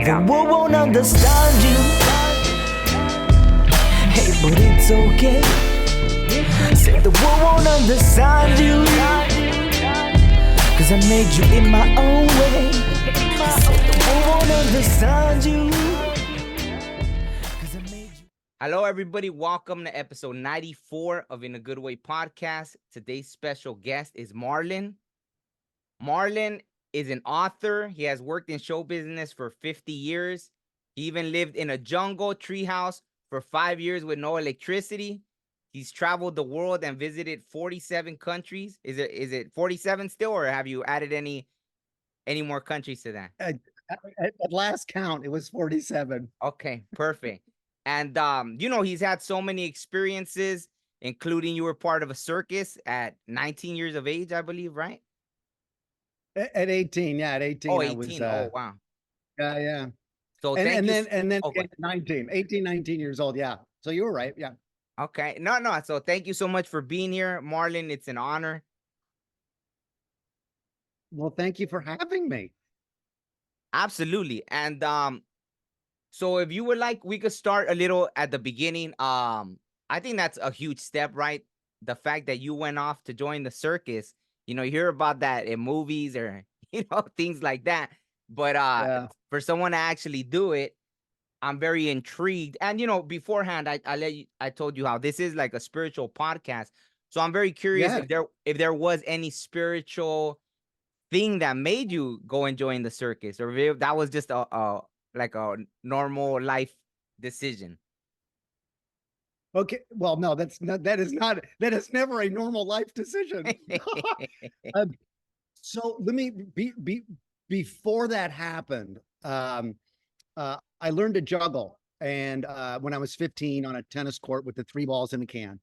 The world won't understand you. Hey, but it's okay. Said the world won't understand you. Cause I made you in my own way. Said the world won't understand you. Cause I made you. Hello, everybody. Welcome to episode 94 of In a Good Way podcast. Today's special guest is Marlin. Marlin is an author. He has worked in show business for 50 years. He even lived in a jungle treehouse for 5 years with no electricity. He's traveled the world and visited 47 countries. Is it 47 still, or have you added any more countries to that? At last count, it was 47. Okay, perfect. And he's had so many experiences, including you were part of a circus at 19 years of age, I believe, right? At 18, yeah, at 18. Oh, I 18. was, Oh, wow. yeah. So And then go ahead. 19 years old, yeah. So you were right, yeah. Okay. No. So thank you so much for being here, Marlin. It's an honor. Well, thank you for having me. Absolutely. And so if you would like, we could start a little at the beginning. I think that's a huge step, right? The fact that you went off to join the circus. You hear about that in movies or things like that. But for someone to actually do it, I'm very intrigued. And beforehand, I told you how this is like a spiritual podcast. So I'm very curious if there was any spiritual thing that made you go and join the circus, or if that was just a normal life decision. Okay, well, no, that is never a normal life decision. So let me before that happened, I learned to juggle, and when I was 15 on a tennis court with the 3 balls in a can,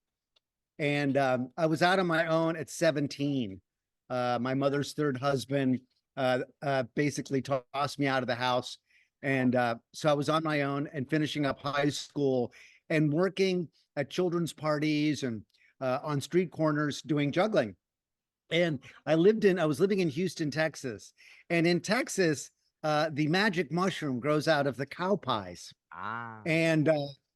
and I was out on my own at 17. My mother's third husband basically tossed me out of the house, and so I was on my own and finishing up high school and working at children's parties and on street corners doing juggling. And I was living in Houston, Texas, and in Texas, the magic mushroom grows out of the cow pies. And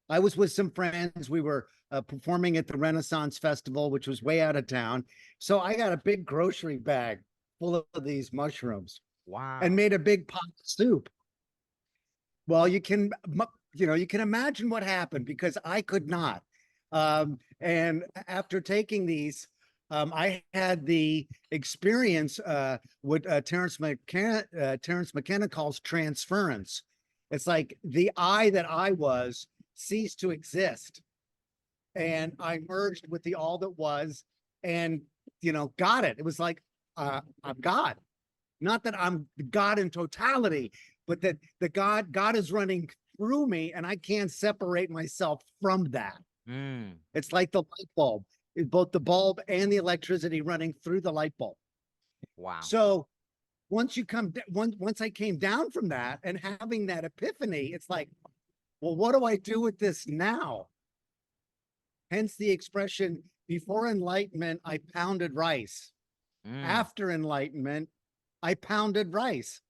I was with some friends. We were performing at the Renaissance Festival, which was way out of town. So I got a big grocery bag full of these mushrooms. Wow. And made a big pot of soup. Well, you can imagine what happened, because I could not. And after taking these, I had the experience what Terence McKenna calls transference. It's like the I that I was ceased to exist, and I merged with the all that was, and got it. It was like I'm God. Not that I'm God in totality, but that the God is running through me, and I can't separate myself from that. It's like the light bulb. Both the bulb and the electricity running through the light bulb. Wow. So once I came down from that and having that epiphany, it's like, well, what do I do with this now? Hence the expression, before enlightenment, I pounded rice. After enlightenment, I pounded rice.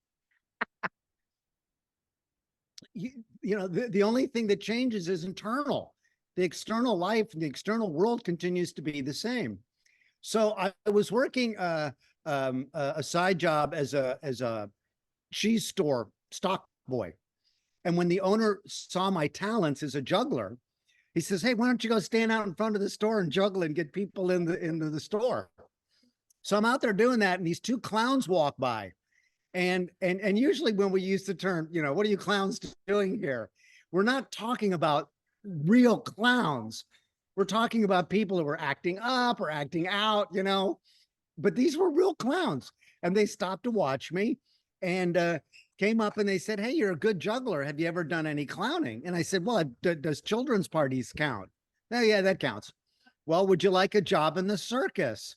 The only thing that changes is internal. The external life, the external world continues to be the same. So I was working a side job as a cheese store stock boy. And when the owner saw my talents as a juggler, he says, "Hey, why don't you go stand out in front of the store and juggle and get people into the store?" So I'm out there doing that, and these 2 clowns walk by. And usually when we use the term, what are you clowns doing here? We're not talking about real clowns. We're talking about people who were acting up or acting out, but these were real clowns. And they stopped to watch me and came up and they said, "Hey, you're a good juggler. Have you ever done any clowning?" And I said, "Well, does children's parties count?" "Oh, yeah, that counts." "Well, would you like a job in the circus?"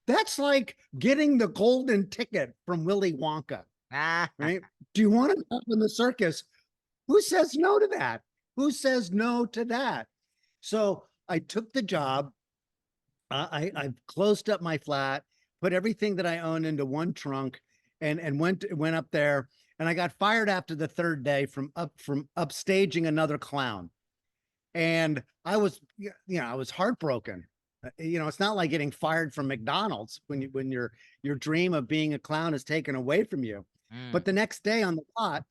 That's like getting the golden ticket from Willy Wonka, right? Do you want to job in the circus? Who says no to that? Who says no to that? So I took the job. I closed up my flat, put everything that I owned into one trunk, and went up there. And I got fired after the third day from upstaging another clown. And I was, I was heartbroken. It's not like getting fired from McDonald's when your dream of being a clown is taken away from you. But the next day on the lot,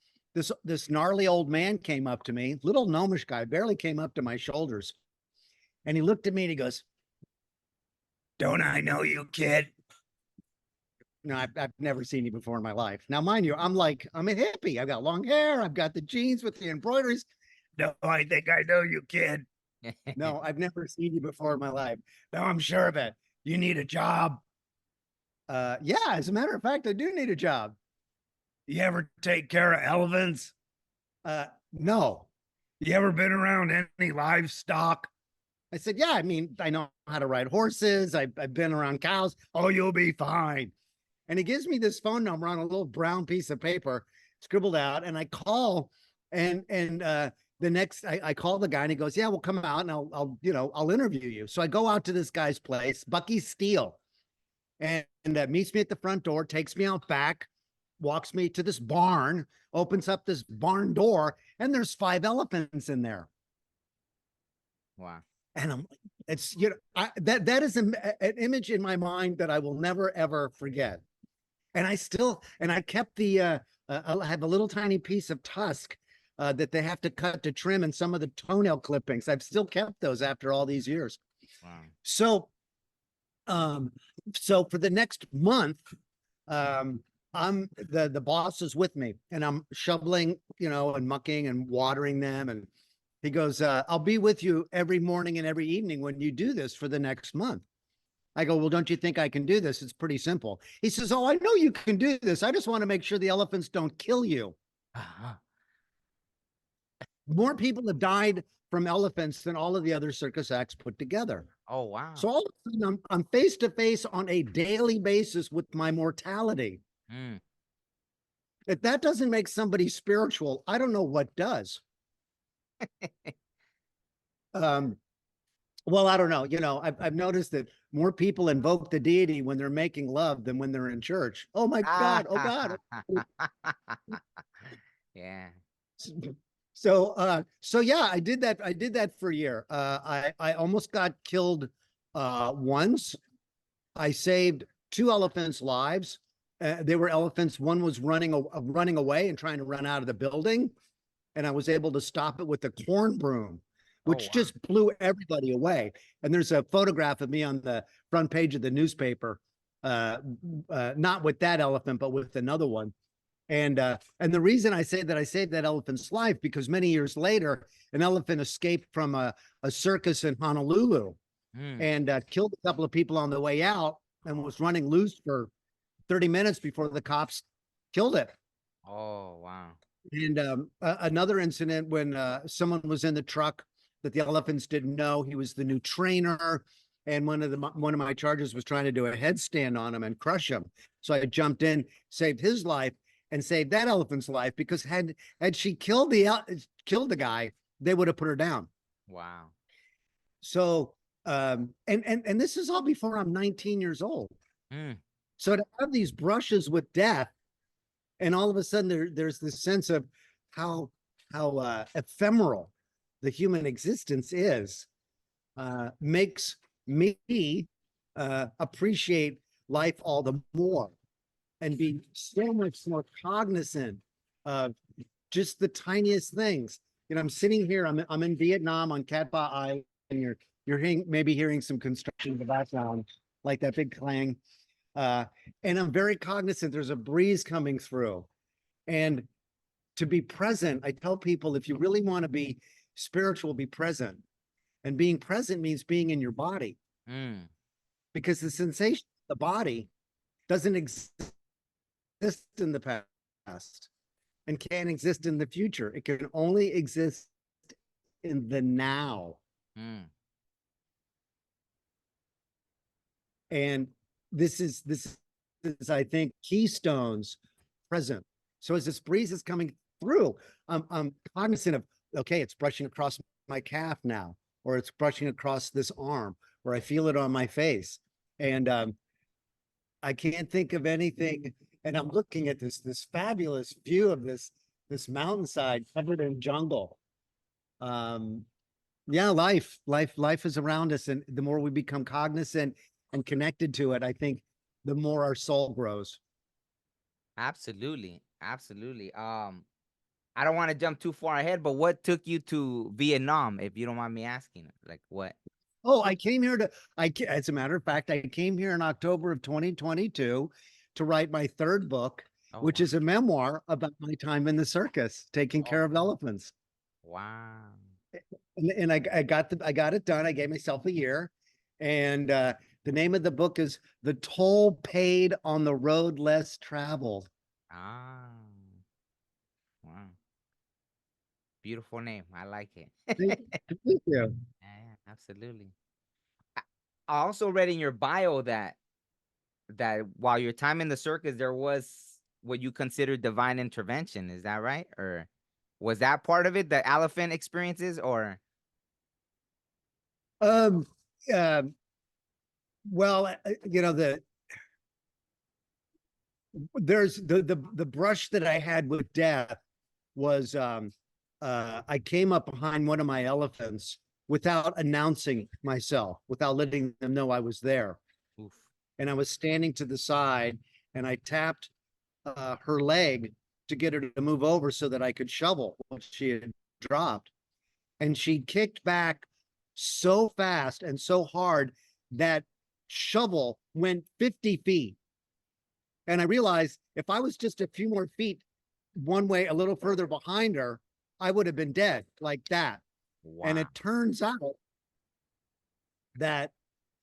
this gnarly old man came up to me, little gnomish guy, barely came up to my shoulders. And he looked at me and he goes, "Don't I know you, kid?" No, I've never seen you before in my life. Now, mind you, I'm a hippie. I've got long hair. I've got the jeans with the embroideries. No, I think I know you, kid. No, I've never seen you before in my life. No, I'm sure of it. You need a job. Yeah, as a matter of fact, I do need a job. You ever take care of elephants? No. You ever been around any livestock? I said, yeah, I mean, I know how to ride horses. I've been around cows. Oh, you'll be fine. And he gives me this phone number on a little brown piece of paper scribbled out. And I call and the next I call the guy and he goes, yeah, we'll come out and I'll interview you. So I go out to this guy's place, Bucky Steele, and meets me at the front door, takes me out back, walks me to this barn, opens up this barn door, and there's 5 elephants in there. Wow. And it's, that is an image in my mind that I will never, ever forget. And I kept I have a little tiny piece of tusk that they have to cut to trim and some of the toenail clippings. I've still kept those after all these years. Wow. So, so for the next month, I'm the boss is with me and I'm shoveling, and mucking and watering them. And he goes, I'll be with you every morning and every evening when you do this for the next month. I go, well, don't you think I can do this? It's pretty simple. He says, oh, I know you can do this. I just want to make sure the elephants don't kill you. More people have died from elephants than all of the other circus acts put together. Oh, wow. So all of a sudden, I'm face to face on a daily basis with my mortality. If that doesn't make somebody spiritual, I don't know what does. Well, I don't know. I've noticed that more people invoke the deity when they're making love than when they're in church. Oh my God. Oh God. Yeah. So yeah, I did that. I did that for a year. I almost got killed once. I saved 2 elephants' lives. They were elephants. One was running away and trying to run out of the building, and I was able to stop it with the corn broom, which just blew everybody away. And there's a photograph of me on the front page of the newspaper, not with that elephant, but with another one. And the reason I say that I saved that elephant's life, because many years later, an elephant escaped from a circus in Honolulu and killed a couple of people on the way out and was running loose for 30 minutes before the cops killed it. Oh, wow. And another incident when someone was in the truck that the elephants didn't know he was the new trainer. And one of my charges was trying to do a headstand on him and crush him. So I jumped in, saved his life, and saved that elephant's life, because had she killed the guy, they would have put her down. Wow. So and this is all before I'm 19 years old. So to have these brushes with death, and all of a sudden there's this sense of how ephemeral the human existence is, makes me appreciate life all the more and be so much more cognizant of just the tiniest things. I'm sitting here, I'm in Vietnam on Cat Ba Island, and you're maybe hearing some construction in the background, like that big clang. And I'm very cognizant there's a breeze coming through. And to be present, I tell people, if you really want to be spiritual, be present. And being present means being in your body. Because the sensation of the body doesn't exist in the past and can't exist in the future. It can only exist in the now. And this is, I think, keystones present. So as this breeze is coming through, I'm cognizant of, okay, it's brushing across my calf now, or it's brushing across this arm, or I feel it on my face. And I can't think of anything and I'm looking at this fabulous view of this mountainside covered in jungle. Yeah, life is around us, and the more we become cognizant and connected to it, I think the more our soul grows. Absolutely, absolutely. I don't want to jump too far ahead, but what took you to Vietnam, if you don't mind me asking? Like what? Oh, I came here as a matter of fact, I came here in October of 2022 to write my third book, Oh which wow. is a memoir about my time in the circus, taking Oh, care of elephants. wow. And I got it done. I gave myself a year, and the name of the book is "The Toll Paid on the Road Less Traveled." Ah, wow. Beautiful name. I like it. Thank thank you. Yeah, absolutely. I I also read in your bio that while your time in the circus, there was what you consider divine intervention. Is that right? Or was that part of it, the elephant experiences, or Um, uh, well, you know, there's the brush that I had with death was I came up behind one of my elephants without announcing myself, without letting them know I was there. oof. And I was standing to the side, and I tapped her leg to get her to move over so that I could shovel what she had dropped. And she kicked back so fast and so hard that shovel went 50 feet. And I realized if I was just a few more feet one way, a little further behind her, I would have been dead like that. And Wow. it turns out that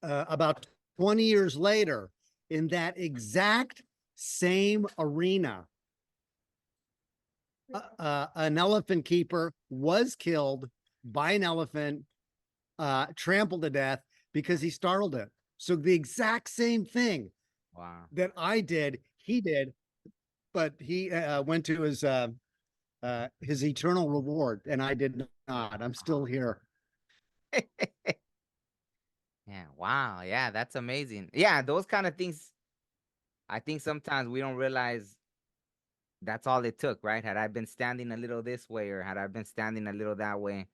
about 20 years later, in that exact same arena, an elephant keeper was killed by an elephant, trampled to death because he startled it. So the exact same thing Wow. that I did, he did, but he went to his eternal reward, and I did not. I'm still here. Yeah. Wow. Yeah, that's amazing. Yeah, those kind of things. I think sometimes we don't realize that's all it took, right? Had I been standing a little this way, or had I been standing a little that way,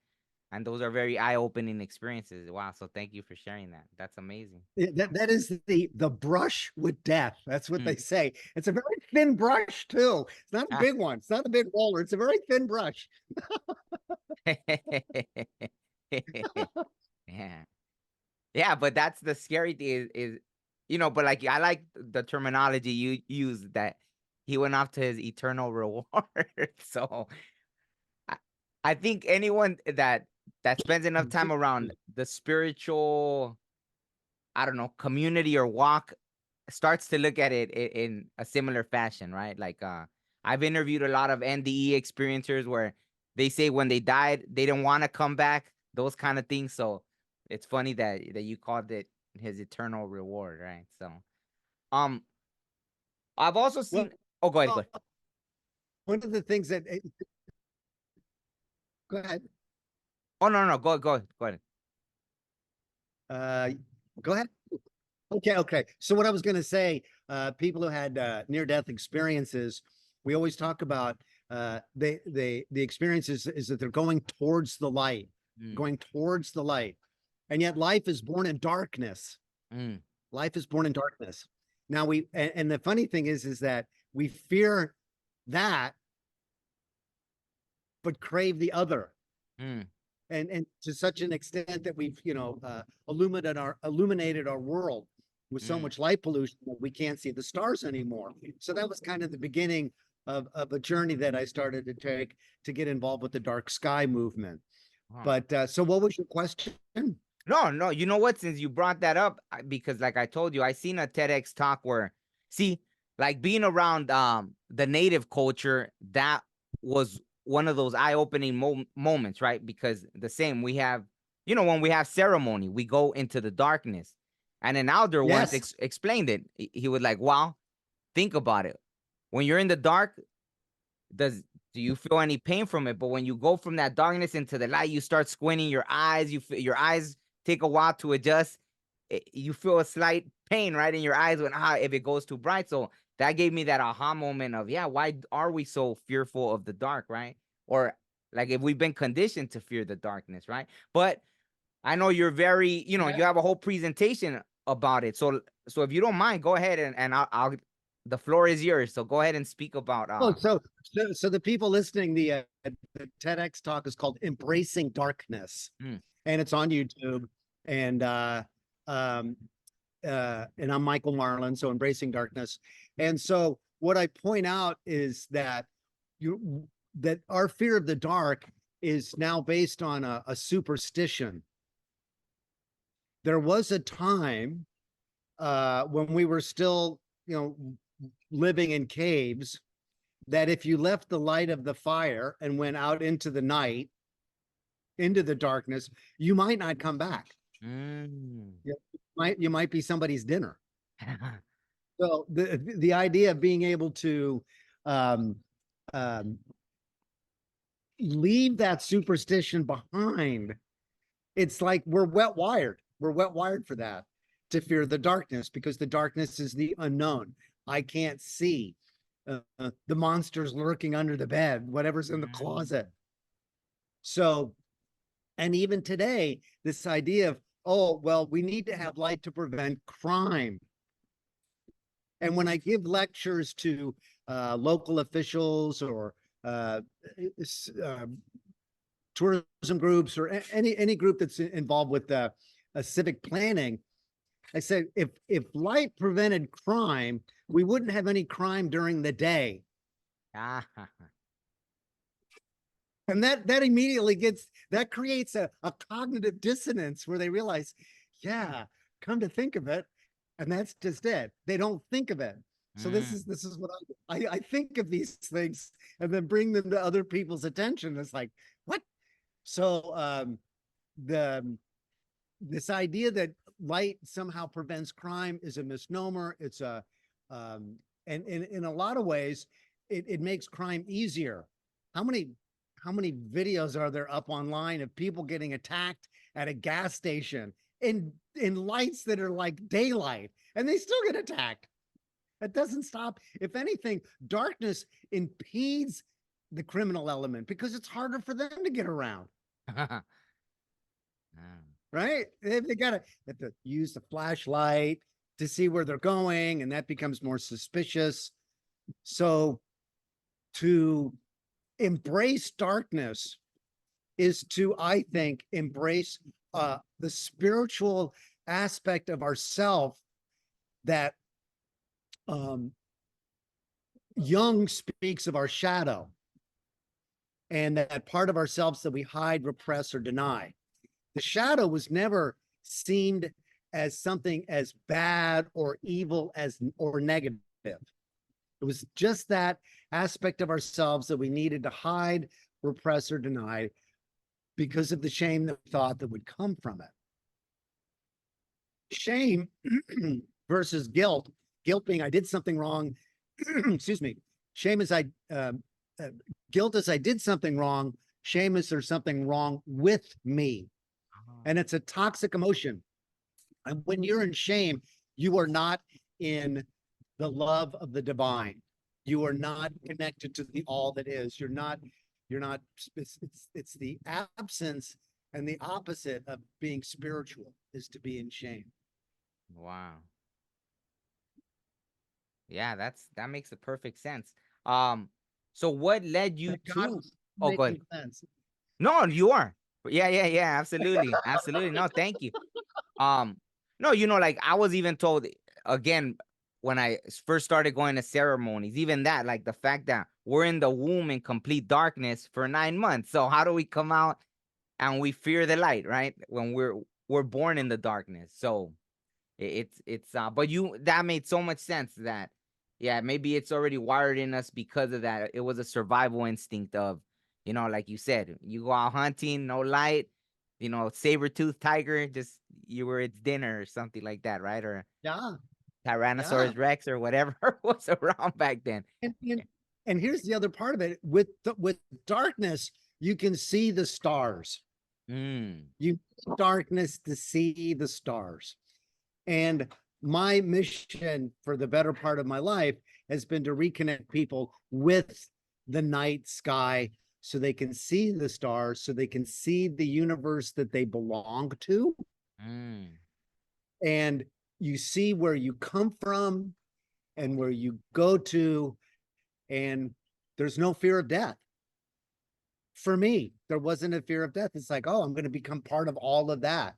and those are very eye-opening experiences. Wow. So thank you for sharing that. That's amazing. That is the brush with death. That's what Mm. they say. It's a very thin brush too. It's not a Ah. big one. It's not a big roller. It's a very thin brush. Yeah. Yeah, but that's the scary thing is but like I like the terminology you use that he went off to his eternal reward. So I, I think anyone that spends enough time around the spiritual, I don't know, community or walk starts to look at it in a similar fashion, right? Like I've interviewed a lot of NDE experiencers where they say when they died they didn't want to come back, those kind of things. So it's funny that you called it his eternal reward, right? So um I've also Well, seen. Oh, go ahead, go ahead. one of the things that go ahead. Oh, no, go ahead. Uh, Go ahead. Okay. So what I was going to say, people who had near-death experiences, we always talk about the experiences is that they're going towards the light, Mm, going towards the light, and yet life is born in darkness. mm, Life is born in darkness. Now and the funny thing is that we fear that, but crave the other. mm, And to such an extent that we've illuminated our world with so mm. much light pollution that we can't see the stars anymore. So that was kind of the beginning of a journey that I started to take to get involved with the dark sky movement. Huh. But so what was your question? No, no, you know what? Since you brought that up, because like I told you, I seen a TEDx talk where, see, like being around the native culture, that was one of those eye-opening moments, right? Because the same we have, when we have ceremony, we go into the darkness, and an elder once Yes. explained it. He was like, "Wow, think about it. When you're in the dark, does do you feel any pain from it? But when you go from that darkness into the light, you start squinting your eyes. Your eyes take a while to adjust. You feel a slight pain right in your eyes if it goes too bright. So that gave me that aha moment of, yeah, why are we so fearful of the dark, right? Or like if we've been conditioned to fear the darkness, right? But I know you're very, you have a whole presentation about it. So if you don't mind, go ahead and I'll the floor is yours. So go ahead and speak about Oh, so the people listening, the TEDx talk is called Embracing Darkness, mm, and it's on YouTube. And and I'm Michael Marlin, so Embracing Darkness. And so what I point out is that that our fear of the dark is now based on a superstition. There was a time when we were still, living in caves, that if you left the light of the fire and went out into the night, into the darkness, you might not come back. mm. You might be somebody's dinner. So the idea of being able to um, um, leave that superstition behind, it's like we're wet wired. We're wet wired for that, to fear the darkness, because the darkness is the unknown. I can't see the monsters lurking under the bed, whatever's in the closet. So, and even today, this idea of, oh, well, we need to have light to prevent crime. And when I give lectures to local officials or tourism groups or any group that's involved with civic planning, I said, if light prevented crime, we wouldn't have any crime during the day. And that immediately creates a cognitive dissonance where they realize, yeah, come to think of it, and that's just it. They don't think of it. So this is what I think of these things and then bring them to other people's attention. It's like, what? So this idea that light somehow prevents crime is a misnomer. It's and in a lot of ways, it makes crime easier. How many videos are there up online of people getting attacked at a gas station in lights that are like daylight, and they still get attacked? That doesn't stop. If anything, darkness impedes the criminal element because it's harder for them to get around. Right? They have to use the flashlight to see where they're going, and that becomes more suspicious. So to embrace darkness is to, I think, embrace the spiritual aspect of ourself that Jung speaks of our shadow, and that part of ourselves that we hide, repress, or deny. The shadow was never seen as something as bad or evil or negative. It was just that aspect of ourselves that we needed to hide, repress, or deny because of the shame that we thought that would come from it. Shame versus guilt. Guilt being I did something wrong. Excuse me. Shame is guilt is I did something wrong. Shame is there's something wrong with me. And it's a toxic emotion. And when you're in shame, you are not in the love of the divine. You are not connected to the all that is. You're not, it's the absence and the opposite of being spiritual is to be in shame. Wow. Yeah, that makes a perfect sense. So what led you to? Oh, go ahead. Sense. No, you are. Yeah, absolutely. Absolutely. No, thank you. No, like I was even told again when I first started going to ceremonies, even that, like the fact that we're in the womb in complete darkness for 9 months. So how do we come out and we fear the light, right? When we're born in the darkness. So it's but that made so much sense that yeah, maybe it's already wired in us because of that. It was a survival instinct of, like you said, you go out hunting, no light, saber-toothed tiger, just you were its dinner or something like that, right? Or Yeah. Tyrannosaurus Rex or whatever was around back then. And here's the other part of it. With darkness, you can see the stars. You darkness to see the stars. And my mission for the better part of my life has been to reconnect people with the night sky so they can see the stars, so they can see the universe that they belong to. Mm. And you see where you come from and where you go to, and there's no fear of death. For me, there wasn't a fear of death. It's like, oh, I'm going to become part of all of that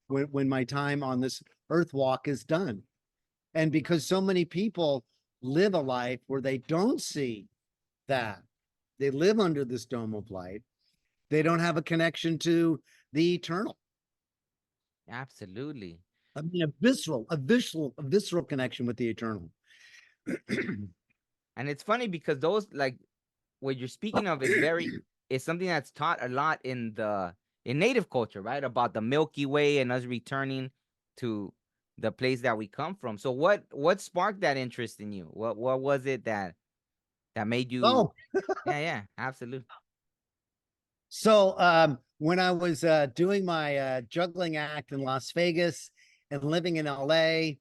when my time on this earth walk is done. And because so many people live a life where they don't see that, they live under this dome of light, they don't have a connection to the eternal. Absolutely. I mean, a visceral connection with the eternal. And it's funny because those, like, what you're speaking of is very, is something that's taught a lot in native culture, right? About the Milky Way and us returning to the place that we come from. So what sparked that interest in you? What was it that made you? Oh, Yeah, absolutely. so when I was doing my juggling act in Las Vegas and living in LA,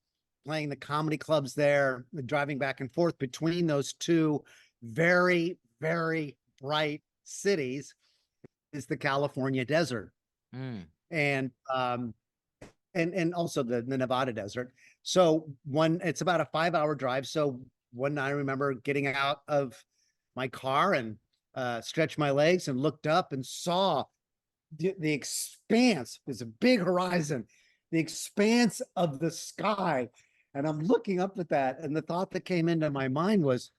playing the comedy clubs there, driving back and forth between those two very, very bright cities is the California desert. Mm. And and also the Nevada desert. So it's about a 5-hour drive. So one night I remember getting out of my car and stretched my legs and looked up and saw the expanse. There's a big horizon, the expanse of the sky. And I'm looking up at that. And the thought that came into my mind was,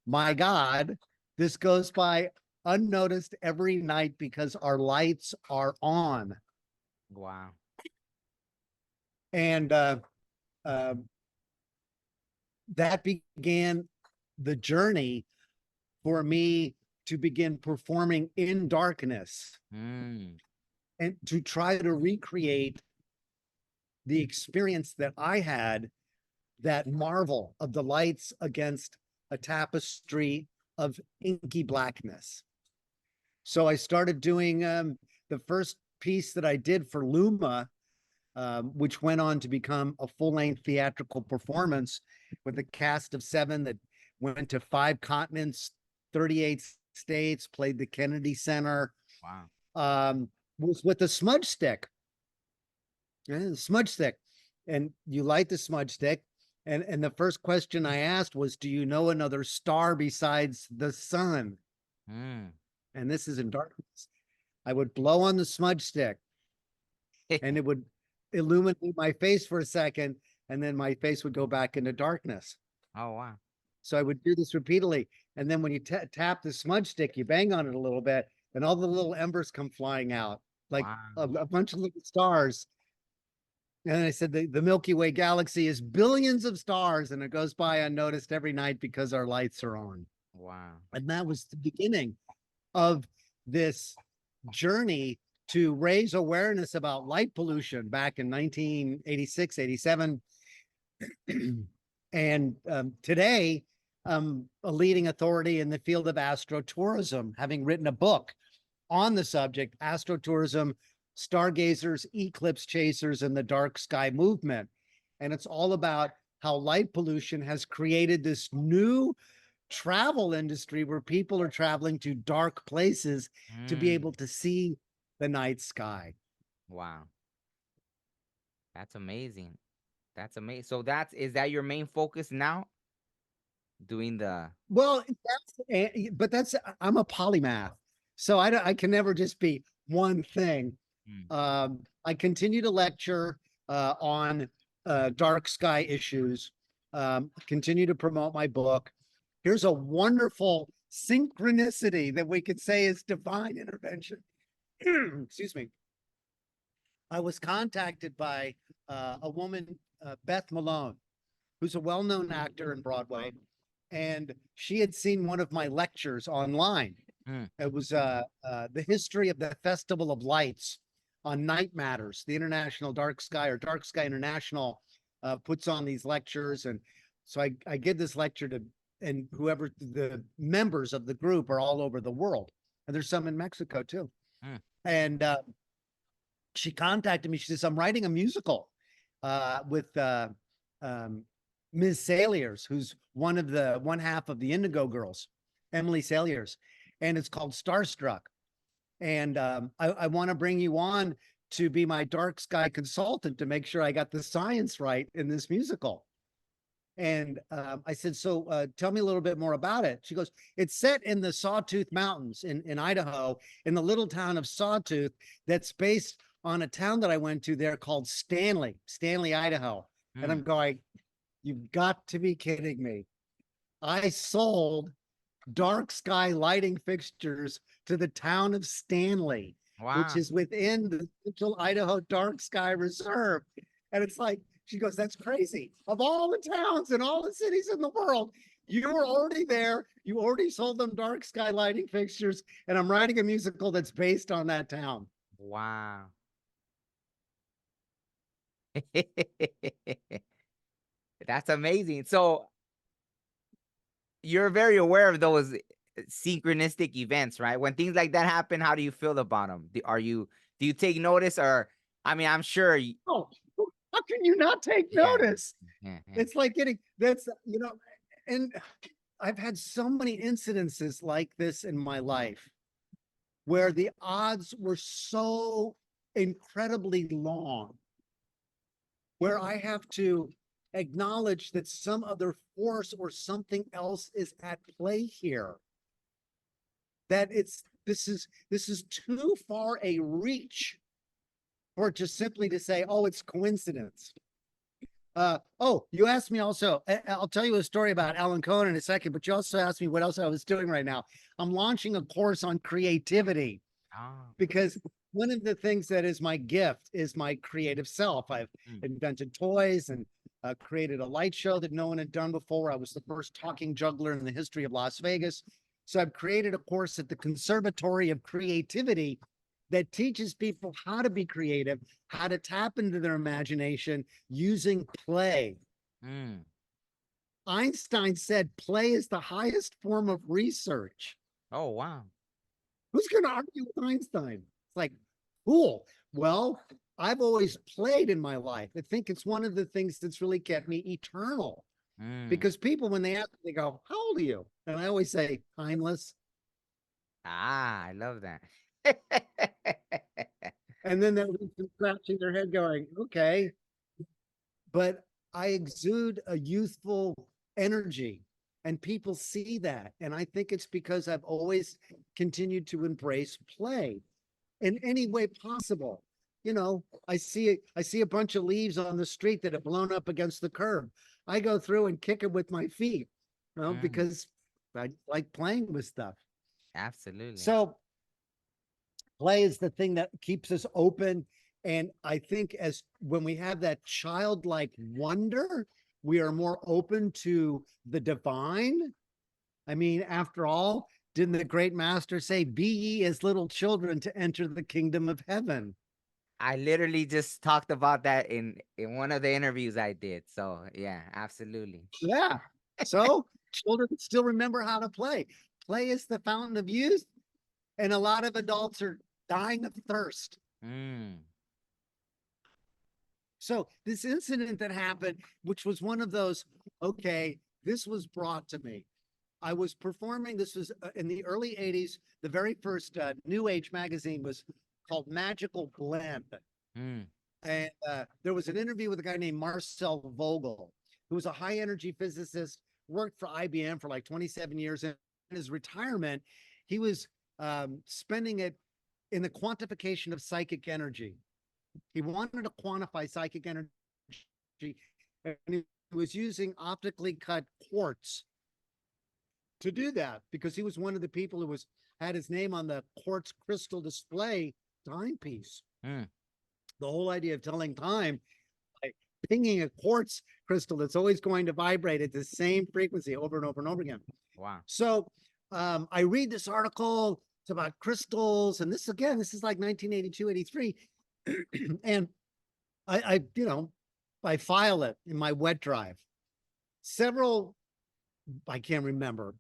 my God, this goes by unnoticed every night because our lights are on. Wow. And uh, that began the journey for me to begin performing in darkness Mm. and to try to recreate the experience that I had, that marvel of the lights against a tapestry of inky blackness. So I started doing the first piece that I did for Luma, which went on to become a full-length theatrical performance with a cast of 7 that went to 5 continents, 38 states, played the Kennedy Center, Wow. was with a smudge stick. Yeah, smudge stick. And you light the smudge stick. And the first question I asked was, do you know another star besides the sun? Mm. And this is in darkness. I would blow on the smudge stick and it would illuminate my face for a second, and then my face would go back into darkness. Oh wow. So I would do this repeatedly. And then when you tap the smudge stick, you bang on it a little bit, and all the little embers come flying out, like Wow. a bunch of little stars. And I said, the Milky Way galaxy is billions of stars, and it goes by unnoticed every night because our lights are on. Wow. And that was the beginning of this journey to raise awareness about light pollution back in 1986, 87. And today, I'm a leading authority in the field of astrotourism, having written a book on the subject, Astrotourism, Stargazers, Eclipse Chasers, and the Dark Sky Movement. And it's all about how light pollution has created this new travel industry where people are traveling to dark places to be Mm. able to see the night sky. Wow. That's amazing. That's amazing. So is that your main focus now? Doing the Well, but I'm a polymath, so I can never just be one thing. Mm. I continue to lecture on dark sky issues, continue to promote my book. Here's a wonderful synchronicity that we could say is divine intervention. Excuse me. I was contacted by a woman, Beth Malone, who's a well-known actor in Broadway, and she had seen one of my lectures online. Mm. It was the history of the Festival of Lights on Night Matters. The International Dark Sky, or Dark Sky International, puts on these lectures, and so I give this lecture to, and whoever the members of the group are all over the world, and there's some in Mexico too. Mm. And she contacted me. She says, I'm writing a musical with Ms. Saliers, who's one half of the Indigo Girls, Emily Saliers, and it's called Starstruck. And I want to bring you on to be my dark sky consultant to make sure I got the science right in this musical. And I said, so tell me a little bit more about it. She goes, it's set in the Sawtooth Mountains in Idaho, in the little town of Sawtooth, that's based on a town that I went to there called Stanley, Idaho. And I'm going, you've got to be kidding me. I sold dark sky lighting fixtures to the town of Stanley, which is within the Central Idaho Dark Sky Reserve. And it's like, she goes, that's crazy. Of all the towns and all the cities in the world, you were already there. You already sold them dark sky lighting fixtures. And I'm writing a musical that's based on that town. Wow. That's amazing. So you're very aware of those synchronistic events, right? When things like that happen, how do you feel about them? Do you take notice, or I mean, I'm sure Oh, how can you not take notice? It's like that's, and I've had so many incidences like this in my life where the odds were so incredibly long, where I have to acknowledge that some other force or something else is at play here. That this is too far a reach for it just simply to say, oh, it's coincidence. Oh, you asked me also, I'll tell you a story about Alan Cohen in a second, but you also asked me what else I was doing right now. I'm launching a course on creativity because one of the things that is my gift is my creative self. I've invented toys and created a light show that no one had done before. I was the first talking juggler in the history of Las Vegas. So I've created a course at the Conservatory of Creativity that teaches people how to be creative, how to tap into their imagination using play. Einstein said play is the highest form of research. Oh, wow. Who's going to argue with Einstein? It's like, cool. Well, I've always played in my life. I think it's one of the things that's really kept me eternal. Because people, when they ask, they go, how old are you? And I always say, timeless. I love that. And then they're scratching their head going, okay. But I exude a youthful energy and people see that. And I think it's because I've always continued to embrace play in any way possible. I see a bunch of leaves on the street that have blown up against the curb. I go through and kick it with my feet, because I like playing with stuff. Absolutely. So play is the thing that keeps us open. And I think when we have that childlike wonder, we are more open to the divine. I mean, after all, didn't the great master say, be ye as little children to enter the kingdom of heaven? I literally just talked about that in one of the interviews I did. So yeah, absolutely. Yeah. So children still remember how to play. Play is the fountain of youth. And a lot of adults are dying of thirst. So this incident that happened, which was one of those, okay, this was brought to me. I was performing, this was in the early 80s. The very first New Age magazine was called Magical Blend. And there was an interview with a guy named Marcel Vogel, who was a high energy physicist, worked for IBM for like 27 years. And in his retirement, he was spending it in the quantification of psychic energy. He wanted to quantify psychic energy, and he was using optically cut quartz to do that because he was one of the people who had his name on the quartz crystal display timepiece. The whole idea of telling time by pinging a quartz crystal that's always going to vibrate at the same frequency over and over and over again. Wow. So I read this article. It's about crystals. And this is like 1982, 83. And I file it in my wet drive. I can't remember.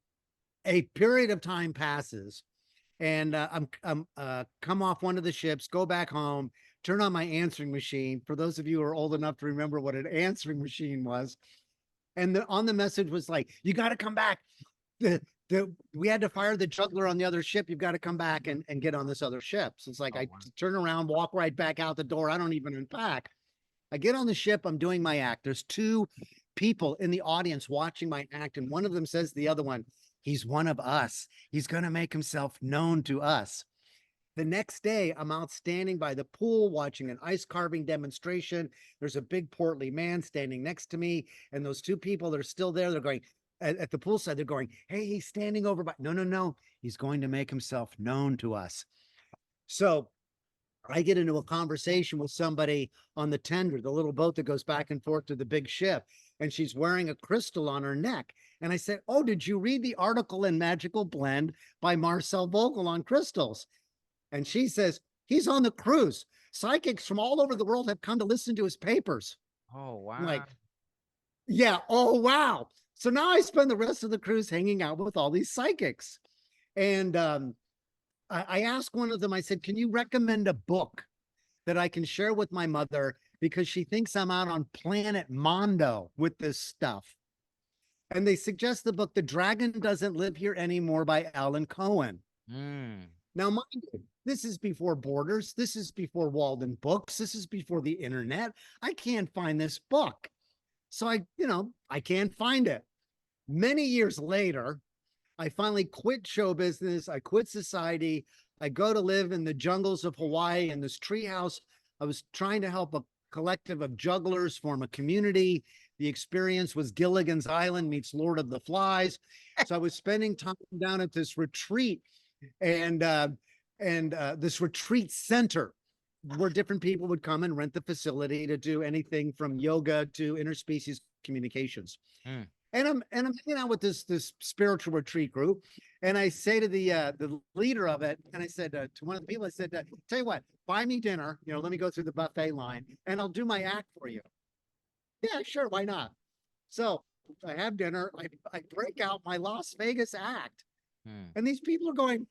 A period of time passes, and I'm come off one of the ships, go back home, turn on my answering machine. For those of you who are old enough to remember what an answering machine was, and on the message was like, "You got to come back. We had to fire the juggler on the other ship. You've got to come back and get on this other ship." So it's like I turn around, walk right back out the door. I don't even unpack. I get on the ship. I'm doing my act. There's two people in the audience watching my act, and one of them says to the other one, "He's one of us. He's going to make himself known to us." The next day, I'm out standing by the pool watching an ice carving demonstration. There's a big portly man standing next to me, and those two people that are still there, they're going at the poolside. They're going, "Hey, he's standing over by." No, no, no. He's going to make himself known to us. So I get into a conversation with somebody on the tender, the little boat that goes back and forth to the big ship, and she's wearing a crystal on her neck. And I said, "Oh, did you read the article in Magical Blend by Marcel Vogel on crystals?" And she says, "He's on the cruise. Psychics from all over the world have come to listen to his papers." Oh, wow. I'm like, yeah, oh, wow. So now I spend the rest of the cruise hanging out with all these psychics. And I asked one of them, I said, "Can you recommend a book that I can share with my mother? Because she thinks I'm out on planet Mondo with this stuff." And they suggest the book, "The Dragon Doesn't Live Here Anymore" by Alan Cohen. Now, mind you, this is before Borders. This is before Walden Books. This is before the internet. I can't find this book. So I can't find it. Many years later, I finally quit show business. I quit society. I go to live in the jungles of Hawaii in this treehouse. I was trying to help a collective of jugglers form a community. The experience was Gilligan's Island meets Lord of the Flies. So I was spending time down at this retreat and this retreat center where different people would come and rent the facility to do anything from yoga to interspecies communications. And I'm hanging out with this spiritual retreat group, and I say to the leader of it, and I said to one of the people, I said, "Tell you what, buy me dinner. Let me go through the buffet line, and I'll do my act for you." "Yeah, sure, why not?" So I have dinner. I break out my Las Vegas act, and these people are going,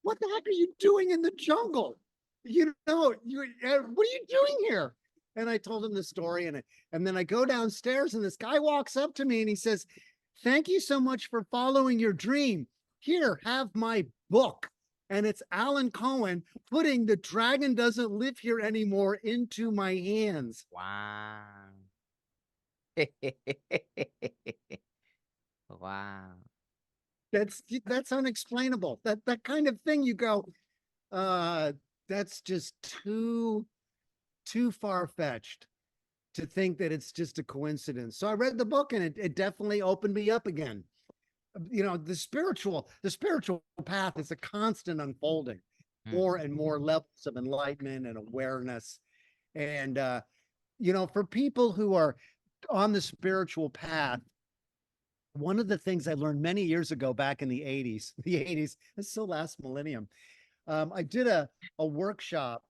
"What the heck are you doing in the jungle? What are you doing here?" And I told him the story, and then I go downstairs, and this guy walks up to me and he says, "Thank you so much for following your dream. Here, have my book." And it's Alan Cohen putting "The Dragon Doesn't Live Here Anymore" into my hands. Wow. Wow. That's unexplainable. That kind of thing, you go, that's just too far-fetched to think that it's just a coincidence. So I read the book, and it definitely opened me up again. The spiritual path is a constant unfolding, more and more levels of enlightenment and awareness. And for people who are on the spiritual path, one of the things I learned many years ago, back in the 80s, it's still last millennium. I did a workshop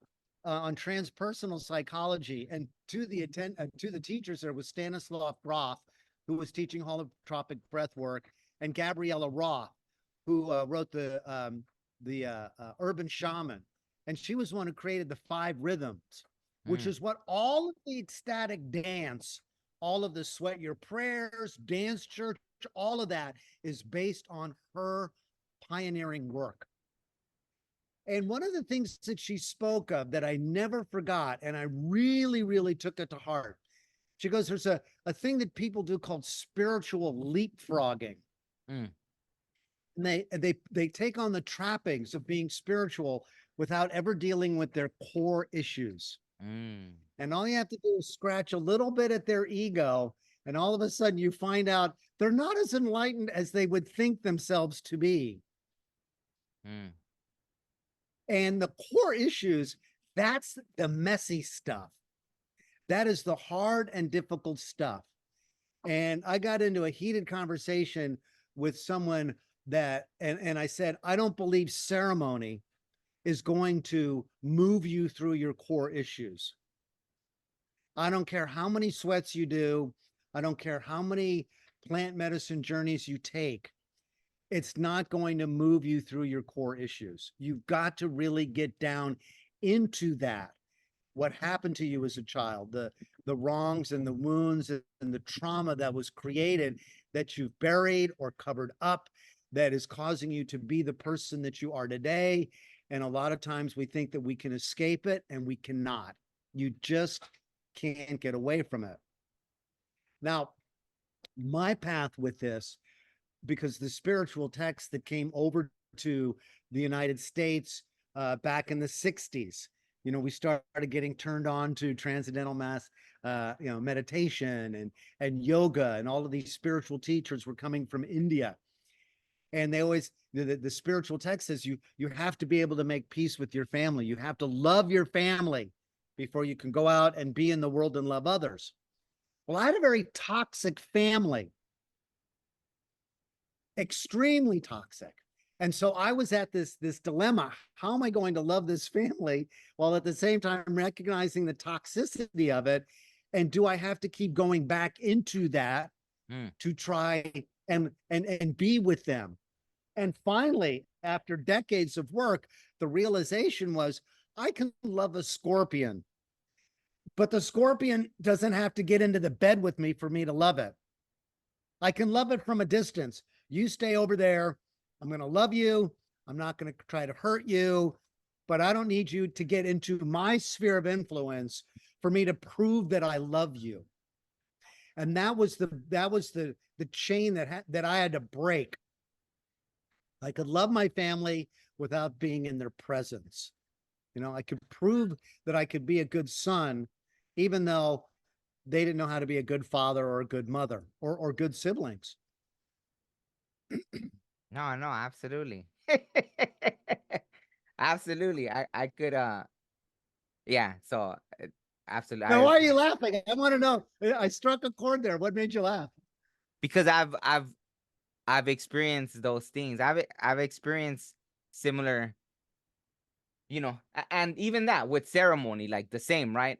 on transpersonal psychology, and to the teachers there was Stanislav Grof, who was teaching holotropic breath work, and Gabriella Roth, who wrote the Urban Shaman, and she was one who created the 5 rhythms, which is what all of the ecstatic dance, all of the Sweat Your Prayers, Dance Church, all of that is based on her pioneering work. And one of the things that she spoke of that I never forgot, and I really, really took it to heart, she goes, "There's a thing that people do called spiritual leapfrogging." And they take on the trappings of being spiritual without ever dealing with their core issues. And all you have to do is scratch a little bit at their ego, and all of a sudden you find out they're not as enlightened as they would think themselves to be. And the core issues, that's the messy stuff. That is the hard and difficult stuff. And I got into a heated conversation with someone and I said, "I don't believe ceremony is going to move you through your core issues. I don't care how many sweats you do. I don't care how many plant medicine journeys you take. It's not going to move you through your core issues. You've got to really get down into that. what happened to you as a child, the wrongs and the wounds and the trauma that was created that you've buried or covered up that is causing you to be the person that you are today. And a lot of times we think that we can escape it, and we cannot. You just can't get away from it. Now, my path with this, because the spiritual texts that came over to the United States back in the 60s, we started getting turned on to transcendental mass, meditation and yoga, and all of these spiritual teachers were coming from India. And they always, the spiritual text says you have to be able to make peace with your family. You have to love your family before you can go out and be in the world and love others. Well, I had a very toxic family, extremely toxic. And so I was at this dilemma. How am I going to love this family while at the same time recognizing the toxicity of it? And do I have to keep going back into that to try and be with them? And finally, after decades of work, the realization was I can love a scorpion, but the scorpion doesn't have to get into the bed with me for me to love it. I can love it from a distance. You stay over there. I'm going to love you. I'm not going to try to hurt you, but I don't need you to get into my sphere of influence for me to prove that I love you. And that was the chain that I had to break. I could love my family without being in their presence. I could prove that I could be a good son, even though they didn't know how to be a good father or a good mother or good siblings. No, absolutely. Absolutely. I could yeah, so absolutely. Now, why are you laughing? I want to know. I struck a chord there. What made you laugh? Because I've experienced those things. I've experienced similar, and even that with ceremony, like the same, right?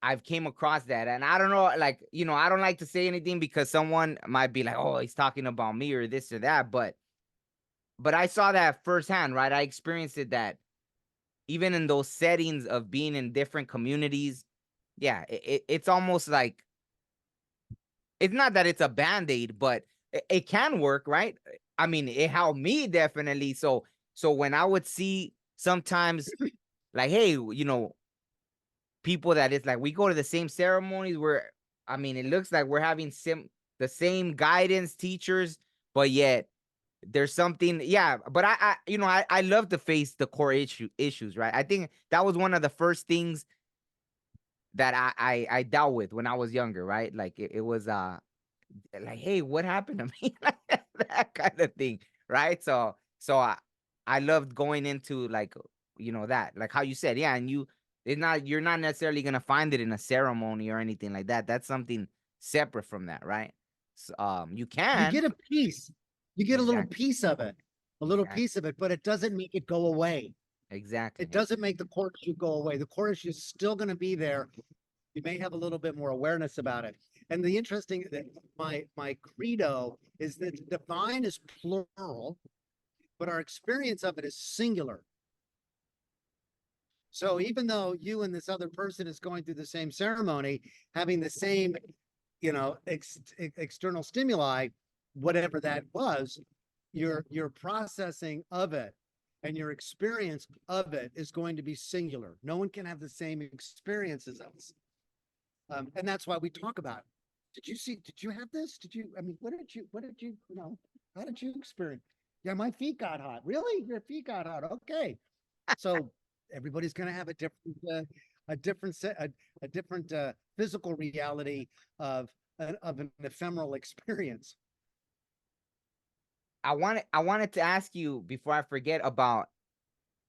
I've came across that, and I don't know, like, I don't like to say anything because someone might be like, oh, he's talking about me or this or that, but I saw that firsthand, right? I experienced it, that even in those settings of being in different communities, yeah, it's almost like, it's not that it's a band-aid, but it can work, right? I mean, it helped me definitely. So when I would see sometimes, like, hey, people that it's like we go to the same ceremonies where, I mean, it looks like we're having the same guidance teachers, but yet there's something, yeah. But I love to face the core issues, right? I think that was one of the first things that I dealt with when I was younger, right? Like it was like, hey, what happened to me? That kind of thing, right? So I loved going into, like, that, like how you said, yeah, and you're not necessarily gonna find it in a ceremony or anything like that. That's something separate from that, right? So, you You can. get a piece. You get a little Exactly. piece of it, but it doesn't make it go away. Exactly. It doesn't make the core issue go away. The core issue is still going to be there. You may have a little bit more awareness about it. And the interesting that my credo is that divine is plural, but our experience of it is singular. So even though you and this other person is going through the same ceremony, having the same, external stimuli, whatever that was, your processing of it and your experience of it is going to be singular. No one can have the same experience as us. And that's why we talk about it. Did you have this? What did you, how did you experience? Yeah, my feet got hot. Really? Your feet got hot. Okay. So everybody's going to have a different physical reality of an ephemeral experience. I wanted to ask you before I forget about,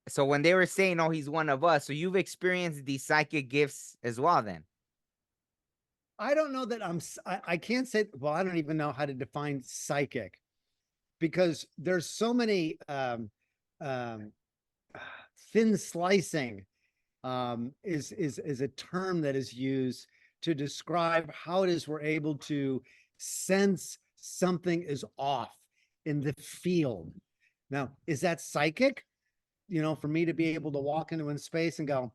so when they were saying, oh, he's one of us, so you've experienced these psychic gifts as well then? I don't know that I can't say, well, I don't even know how to define psychic, because there's so many thin slicing is a term that is used to describe how it is we're able to sense something is off in the field. Now, is that psychic? For me to be able to walk into a space and go,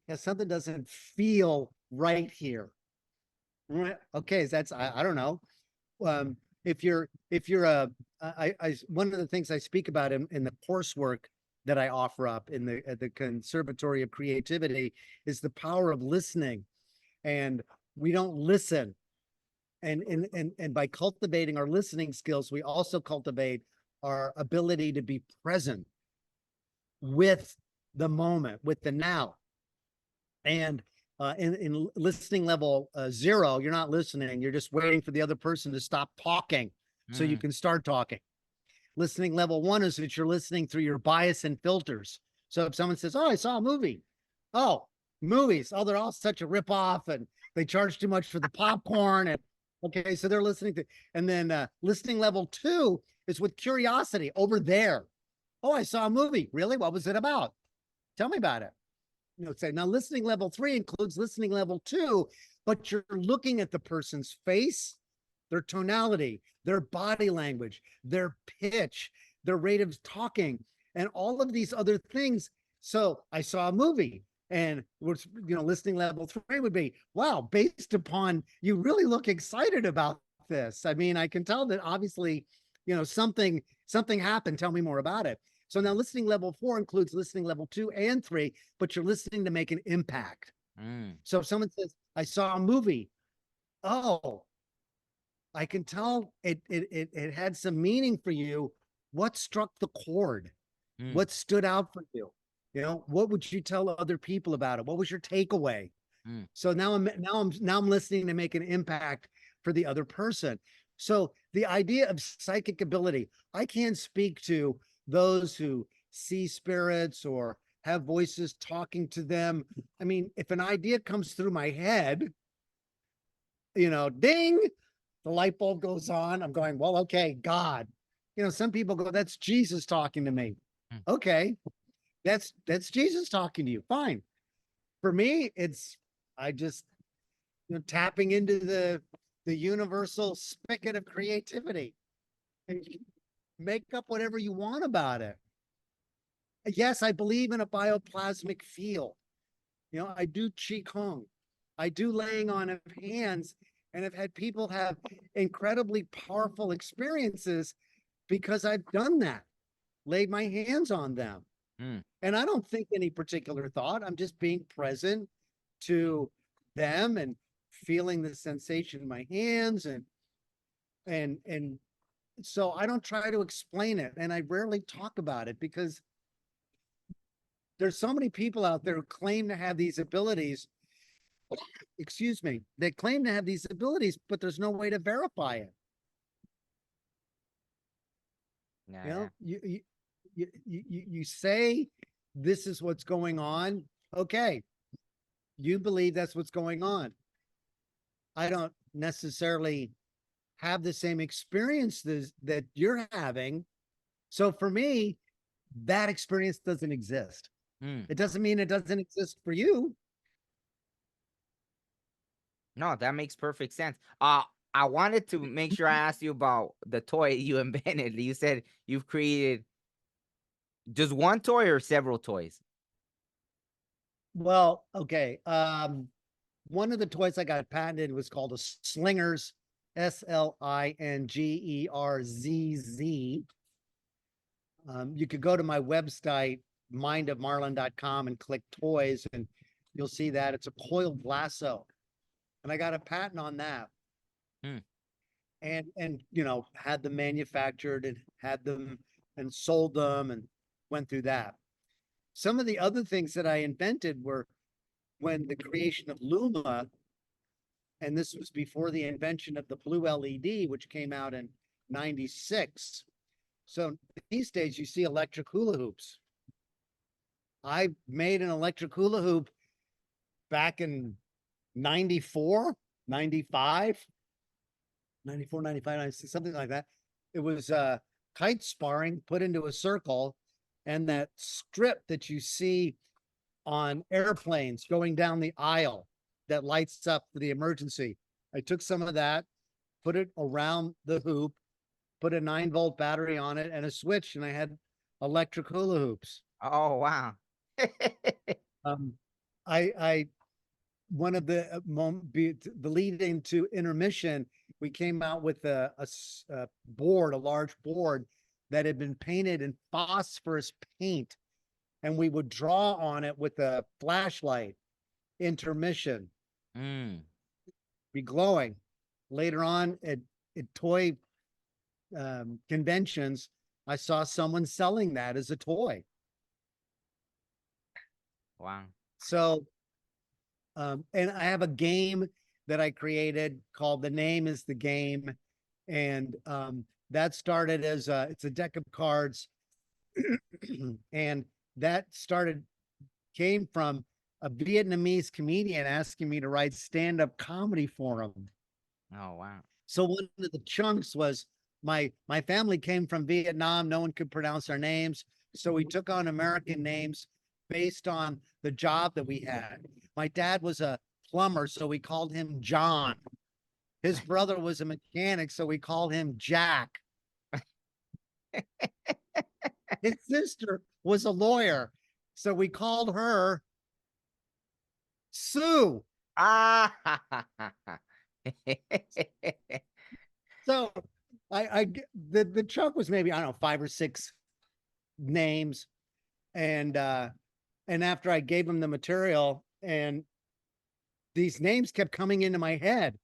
Yeah, something doesn't feel right here. Right. Okay, that's I don't know. If you're one of the things I speak about in the coursework that I offer up in the at the Conservatory of Creativity is the power of listening, and we don't listen. And by cultivating our listening skills, we also cultivate our ability to be present with the moment, with the now. And in listening level 0, you're not listening. You're just waiting for the other person to stop talking so you can start talking. Listening level 1 is that you're listening through your bias and filters. So if someone says, "Oh, I saw a movie," oh, movies, oh, they're all such a ripoff, and they charge too much for the popcorn, and okay, so they're listening to. And then listening level 2 is with curiosity over there. "Oh, I saw a movie. Really? What was it about? Tell me about it." Say now listening level 3 includes listening level 2, but you're looking at the person's face, their tonality, their body language, their pitch, their rate of talking, and all of these other things. So I saw a movie, and listening level 3 would be, wow, based upon you really look excited about this. I mean, I can tell that obviously, something happened. Tell me more about it. So now listening level 4 includes listening level 2 and 3, but you're listening to make an impact. So if someone says, "I saw a movie," oh, I can tell it had some meaning for you. What struck the chord? What stood out for you? What would you tell other people about it? What was your takeaway? So now I'm listening to make an impact for the other person. So the idea of psychic ability, I can't speak to those who see spirits or have voices talking to them. I mean, if an idea comes through my head, ding, the light bulb goes on. I'm going, well, okay, God. Some people go, "That's Jesus talking to me." Okay, that's Jesus talking to you. Fine. For me, it's I just tapping into the universal spigot of creativity, and you make up whatever you want about it. Yes, I believe in a bioplasmic field. I do qigong. I do laying on of hands, and I've had people have incredibly powerful experiences because I've done that, laid my hands on them. And I don't think any particular thought. I'm just being present to them and feeling the sensation in my hands, and so I don't try to explain it, and I rarely talk about it because there's so many people out there who claim to have these abilities. Excuse me. They claim to have these abilities, but there's no way to verify it. You say this is what's going on. Okay. You believe that's what's going on. I don't necessarily have the same experiences that you're having. So for me, that experience doesn't exist. It doesn't mean it doesn't exist for you. No, that makes perfect sense. I wanted to make sure I asked you about the toy you invented. You said you've created just one toy or several toys? Well, okay. One of the toys I got patented was called a Slingers, SLINGERZZ. You could go to my website, mindofmarlin.com, and click toys, and you'll see that it's a coiled lasso. And I got a patent on that. And had them manufactured and had them and sold them and went through that. Some of the other things that I invented were when the creation of Luma, and this was before the invention of the blue LED, which came out in 96. So these days you see electric hula hoops. I made an electric hula hoop back in 94, 95, 94, 95, 96, something like that. It was kite sparring put into a circle, and that strip that you see on airplanes going down the aisle that lights up for the emergency. I took some of that, put it around the hoop, put a 9-volt battery on it and a switch, and I had electric hula hoops. Oh, wow. I one of the the lead into intermission, we came out with a board, a large board that had been painted in phosphorus paint, and we would draw on it with a flashlight. Intermission, Mm. be glowing. Later on at toy conventions, I saw someone selling that as a toy. Wow. So, and I have a game that I created called The Name is the Game. And that started as it's a deck of cards. And that came from a Vietnamese comedian asking me to write stand-up comedy for him. Oh, wow. So one of the chunks was my family came from Vietnam. No one could pronounce our names. So we took on American names based on the job that we had. My dad was a plumber, so we called him John. His brother was a mechanic, so we called him Jack. His sister was a lawyer, so we called her Sue. Ah. So the chunk was maybe, I don't know, 5 or 6 names. And after I gave him the material, and these names kept coming into my head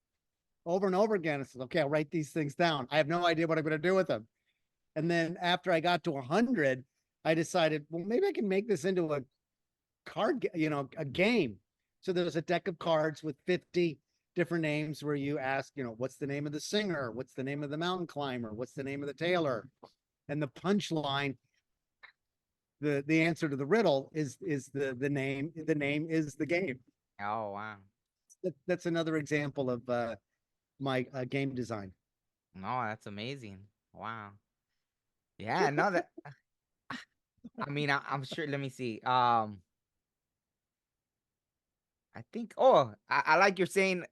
over and over again. I said, okay, I'll write these things down. I have no idea what I'm going to do with them. And then after I got to 100, I decided, well, maybe I can make this into a card, a game. So there's a deck of cards with 50 different names where you ask, what's the name of the singer? What's the name of the mountain climber? What's the name of the tailor? And the punchline, the answer to the riddle is the name. The name is the game. Oh, wow. That's another example of my game design. No, that's amazing. Wow. Yeah, no, that I mean, I'm sure. Let me see. I think. Oh, I like you're saying.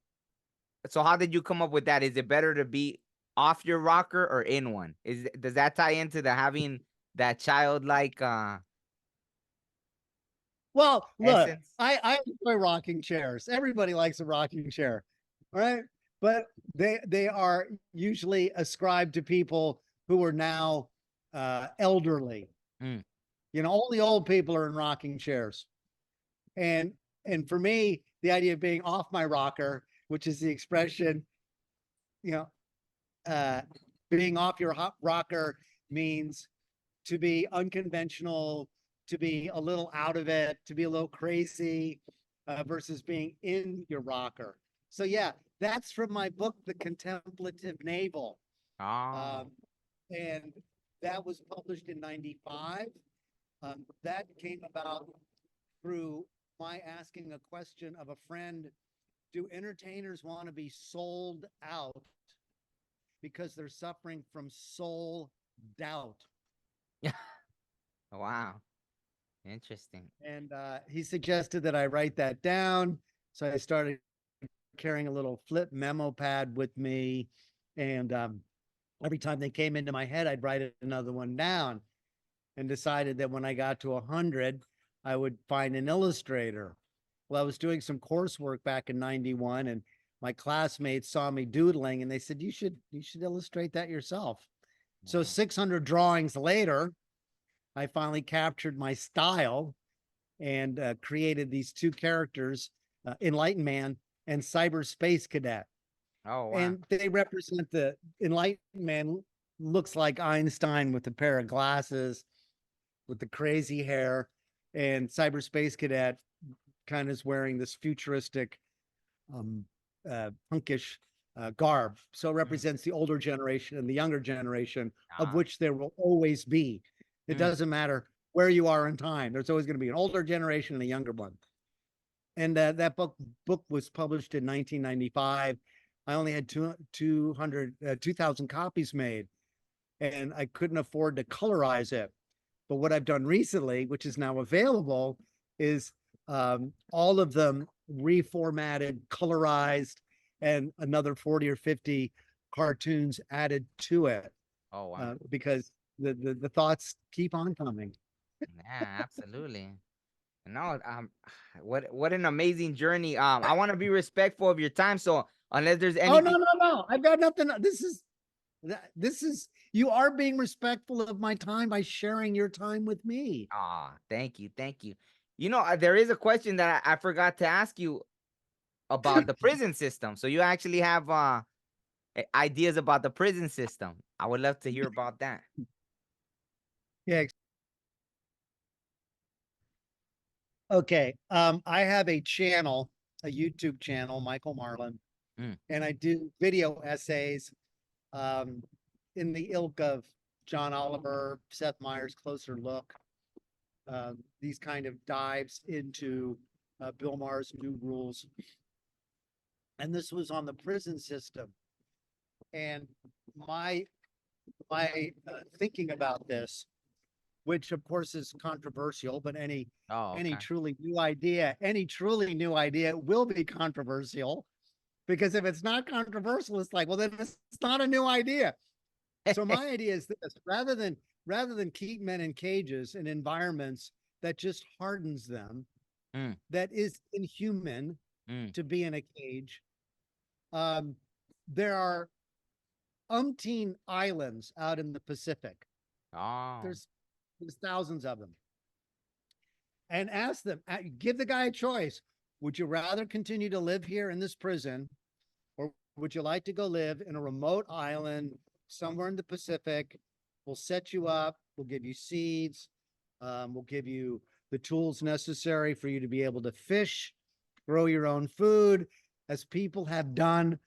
So, how did you come up with that? Is it better to be off your rocker or in one? Does that tie into the having that childlike Well, look, essence? I enjoy rocking chairs. Everybody likes a rocking chair, right? But they are usually ascribed to people who are now elderly. Mm. Only old people are in rocking chairs. And for me, the idea of being off my rocker, which is the expression, uh, being off your rocker means to be unconventional, to be a little out of it, to be a little crazy, versus being in your rocker. So yeah, that's from my book, The Contemplative Naval. Oh. And that was published in 95. That came about through my asking a question of a friend: do entertainers want to be sold out because they're suffering from soul doubt? Wow. Interesting. And he suggested that I write that down. So I started carrying a little flip memo pad with me. And every time they came into my head, I'd write another one down, and decided that when I got to 100, I would find an illustrator. Well, I was doing some coursework back in 91, and my classmates saw me doodling, and they said, you should illustrate that yourself. So Wow. 600 drawings later, I finally captured my style and created these 2 characters, Enlightened Man and Cyberspace Cadet. Oh, wow. And they represent the Enlightened Man looks like Einstein with a pair of glasses, with the crazy hair, and Cyberspace Cadet kind of is wearing this futuristic, punkish garb. So it represents the older generation and the younger generation, of Ah. which there will always be. It doesn't matter where you are in time. There's always going to be an older generation and a younger one. And that book was published in 1995. I only had 2,000 copies made, and I couldn't afford to colorize it. But what I've done recently, which is now available, is all of them reformatted, colorized, and another 40 or 50 cartoons added to it, Oh, wow. because the thoughts keep on coming. Yeah, absolutely. No, what an amazing journey. I want to be respectful of your time. So unless there's Oh, no, anything, no, no. I've got nothing. This is, you are being respectful of my time by sharing your time with me. thank you, thank you. You know, there is a question that I forgot to ask you about the prison system. So you actually have ideas about the prison system. I would love to hear about that. Yeah. Okay. I have a channel, a YouTube channel, Michael Marlin, Mm. and I do video essays um, in the ilk of John Oliver, Seth Meyers' Closer Look, these kind of dives into Bill Maher's New Rules. And this was on the prison system. And my thinking about this, which of course is controversial, but Oh, any okay. truly new idea, any truly new idea will be controversial, because if it's not controversial, it's like, well, then it's not a new idea. So my idea is this: rather than keep men in cages in environments that just hardens them, Mm, that is inhuman mm. to be in a cage. Um, there are umpteen islands out in the Pacific. Oh. There's thousands of them, and ask them, give the guy a choice. Would you rather continue to live here in this prison, or would you like to go live in a remote island somewhere in the Pacific? We'll set you up. We'll give you seeds. We'll give you the tools necessary for you to be able to fish, grow your own food, as people have done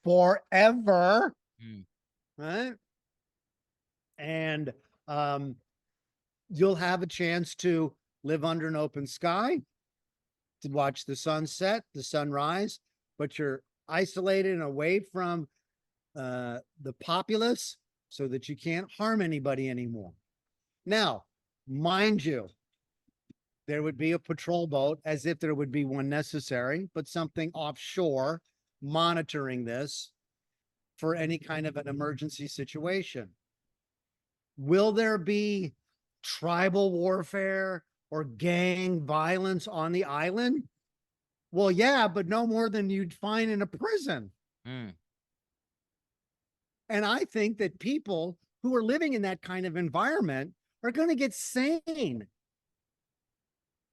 forever. Mm. Right? And um, you'll have a chance to live under an open sky, to watch the sunset, the sunrise, but you're isolated and away from the populace so that you can't harm anybody anymore. Now, mind you, there would be a patrol boat, as if there would be one necessary, but something offshore monitoring this for any kind of an emergency situation. Will there be tribal warfare or gang violence on the island? Well, yeah, but no more than you'd find in a prison. Mm. And I think that people who are living in that kind of environment are going to get sane.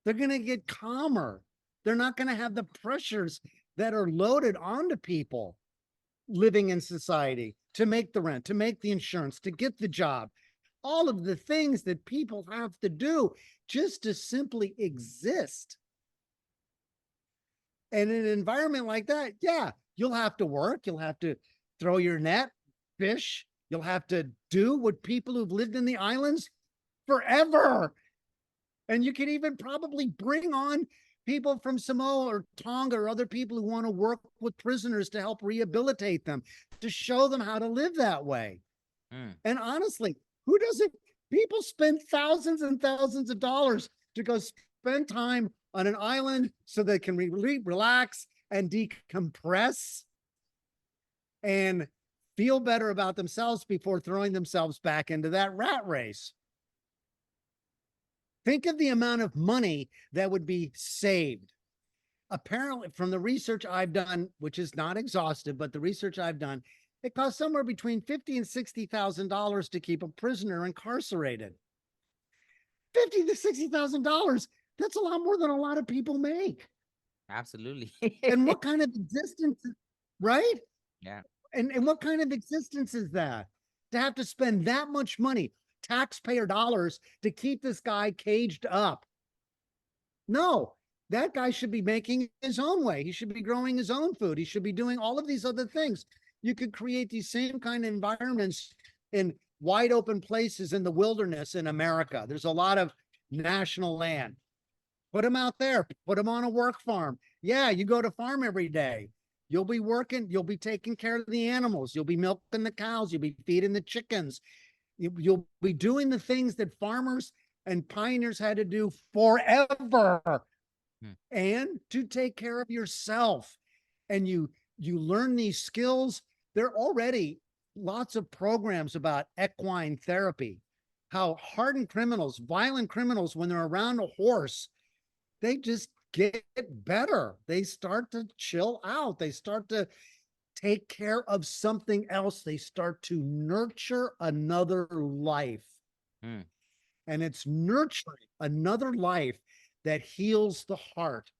They're going to get calmer. They're not going to have the pressures that are loaded onto people living in society to make the rent, to make the insurance, to get the job, all of the things that people have to do just to simply exist. And in an environment like that, yeah, you'll have to work, you'll have to throw your net, fish, you'll have to do what people who've lived in the islands forever. And you can even probably bring on people from Samoa or Tonga or other people who want to work with prisoners to help rehabilitate them, to show them how to live that way. Mm. And honestly, who doesn't? People spend thousands and thousands of dollars to go spend time on an island so they can relax and decompress and feel better about themselves before throwing themselves back into that rat race. Think of the amount of money that would be saved. Apparently, from the research I've done, which is not exhaustive, but the research I've done, it costs somewhere between $50,000 and $60,000 to keep a prisoner incarcerated. $50,000 to $60,000. That's a lot more than a lot of people make. Absolutely. And what kind of existence, right? Yeah. And what kind of existence is that? To have to spend that much money, taxpayer dollars, to keep this guy caged up. No, that guy should be making his own way. He should be growing his own food. He should be doing all of these other things. You could create these same kind of environments in wide open places in the wilderness in America. There's a lot of national land. Put them out there, put them on a work farm. Yeah, you go to farm every day. You'll be working, you'll be taking care of the animals, you'll be milking the cows, you'll be feeding the chickens. You'll be doing the things that farmers and pioneers had to do forever. And to take care of yourself. And you learn these skills. There are already lots of programs about equine therapy, how hardened criminals, violent criminals, when they're around a horse, they just get better. They start to chill out. They start to take care of something else. They start to nurture another life. Mm. And it's nurturing another life that heals the heart,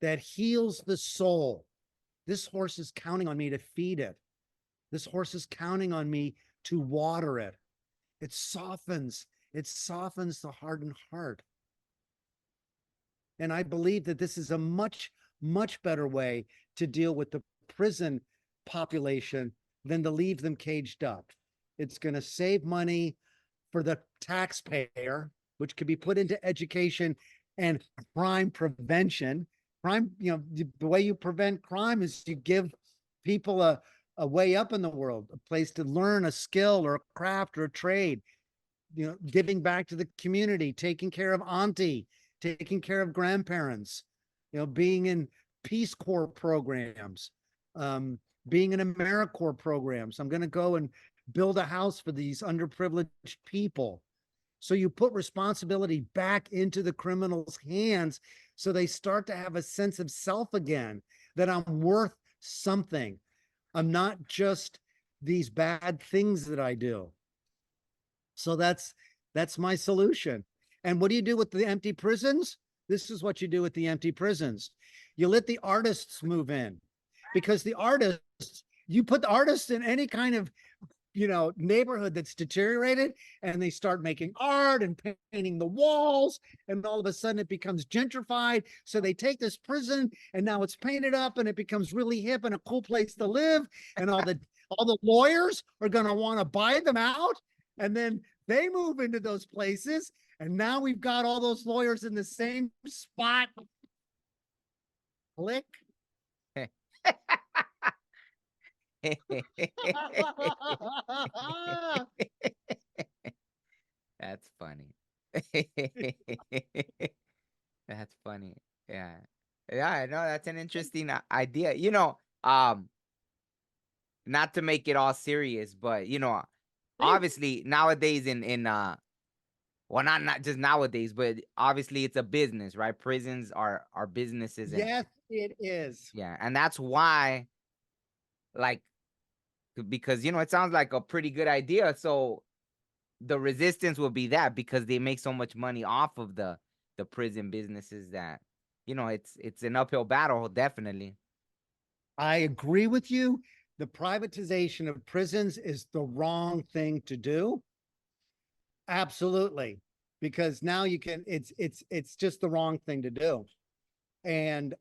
that heals the soul. This horse is counting on me to feed it. This horse is counting on me to water it. It softens the hardened heart. And I believe that this is a much, much better way to deal with the prison population than to leave them caged up. It's going to save money for the taxpayer, which could be put into education and crime prevention. Crime, the way you prevent crime is you give people a way up in the world, a place to learn a skill or a craft or a trade, giving back to the community, taking care of auntie, taking care of grandparents, being in Peace Corps programs, being in AmeriCorps programs. I'm going to go and build a house for these underprivileged people. So you put responsibility back into the criminals' hands so they start to have a sense of self again, that I'm worth something. I'm not just these bad things that I do. So that's my solution. And what do you do with the empty prisons? This is what you do with the empty prisons. You let the artists move in, because the artists, you put the artists in any kind of neighborhood that's deteriorated, and they start making art and painting the walls, and all of a sudden it becomes gentrified. So they take this prison and now it's painted up and it becomes really hip and a cool place to live, and all the lawyers are going to want to buy them out, and then they move into those places, and now we've got all those lawyers in the same spot. Click. That's funny. That's funny. Yeah. Yeah, I know that's an interesting idea. Not to make it all serious, but obviously nowadays well, not just nowadays, but obviously it's a business, right? Prisons are businesses, and Yes, it is. yeah, and that's why, like, because it sounds like a pretty good idea. So the resistance will be that, because they make so much money off of the prison businesses, that it's an uphill battle, definitely. I agree with you. The privatization of prisons is the wrong thing to do. Absolutely. Because now it's just the wrong thing to do. And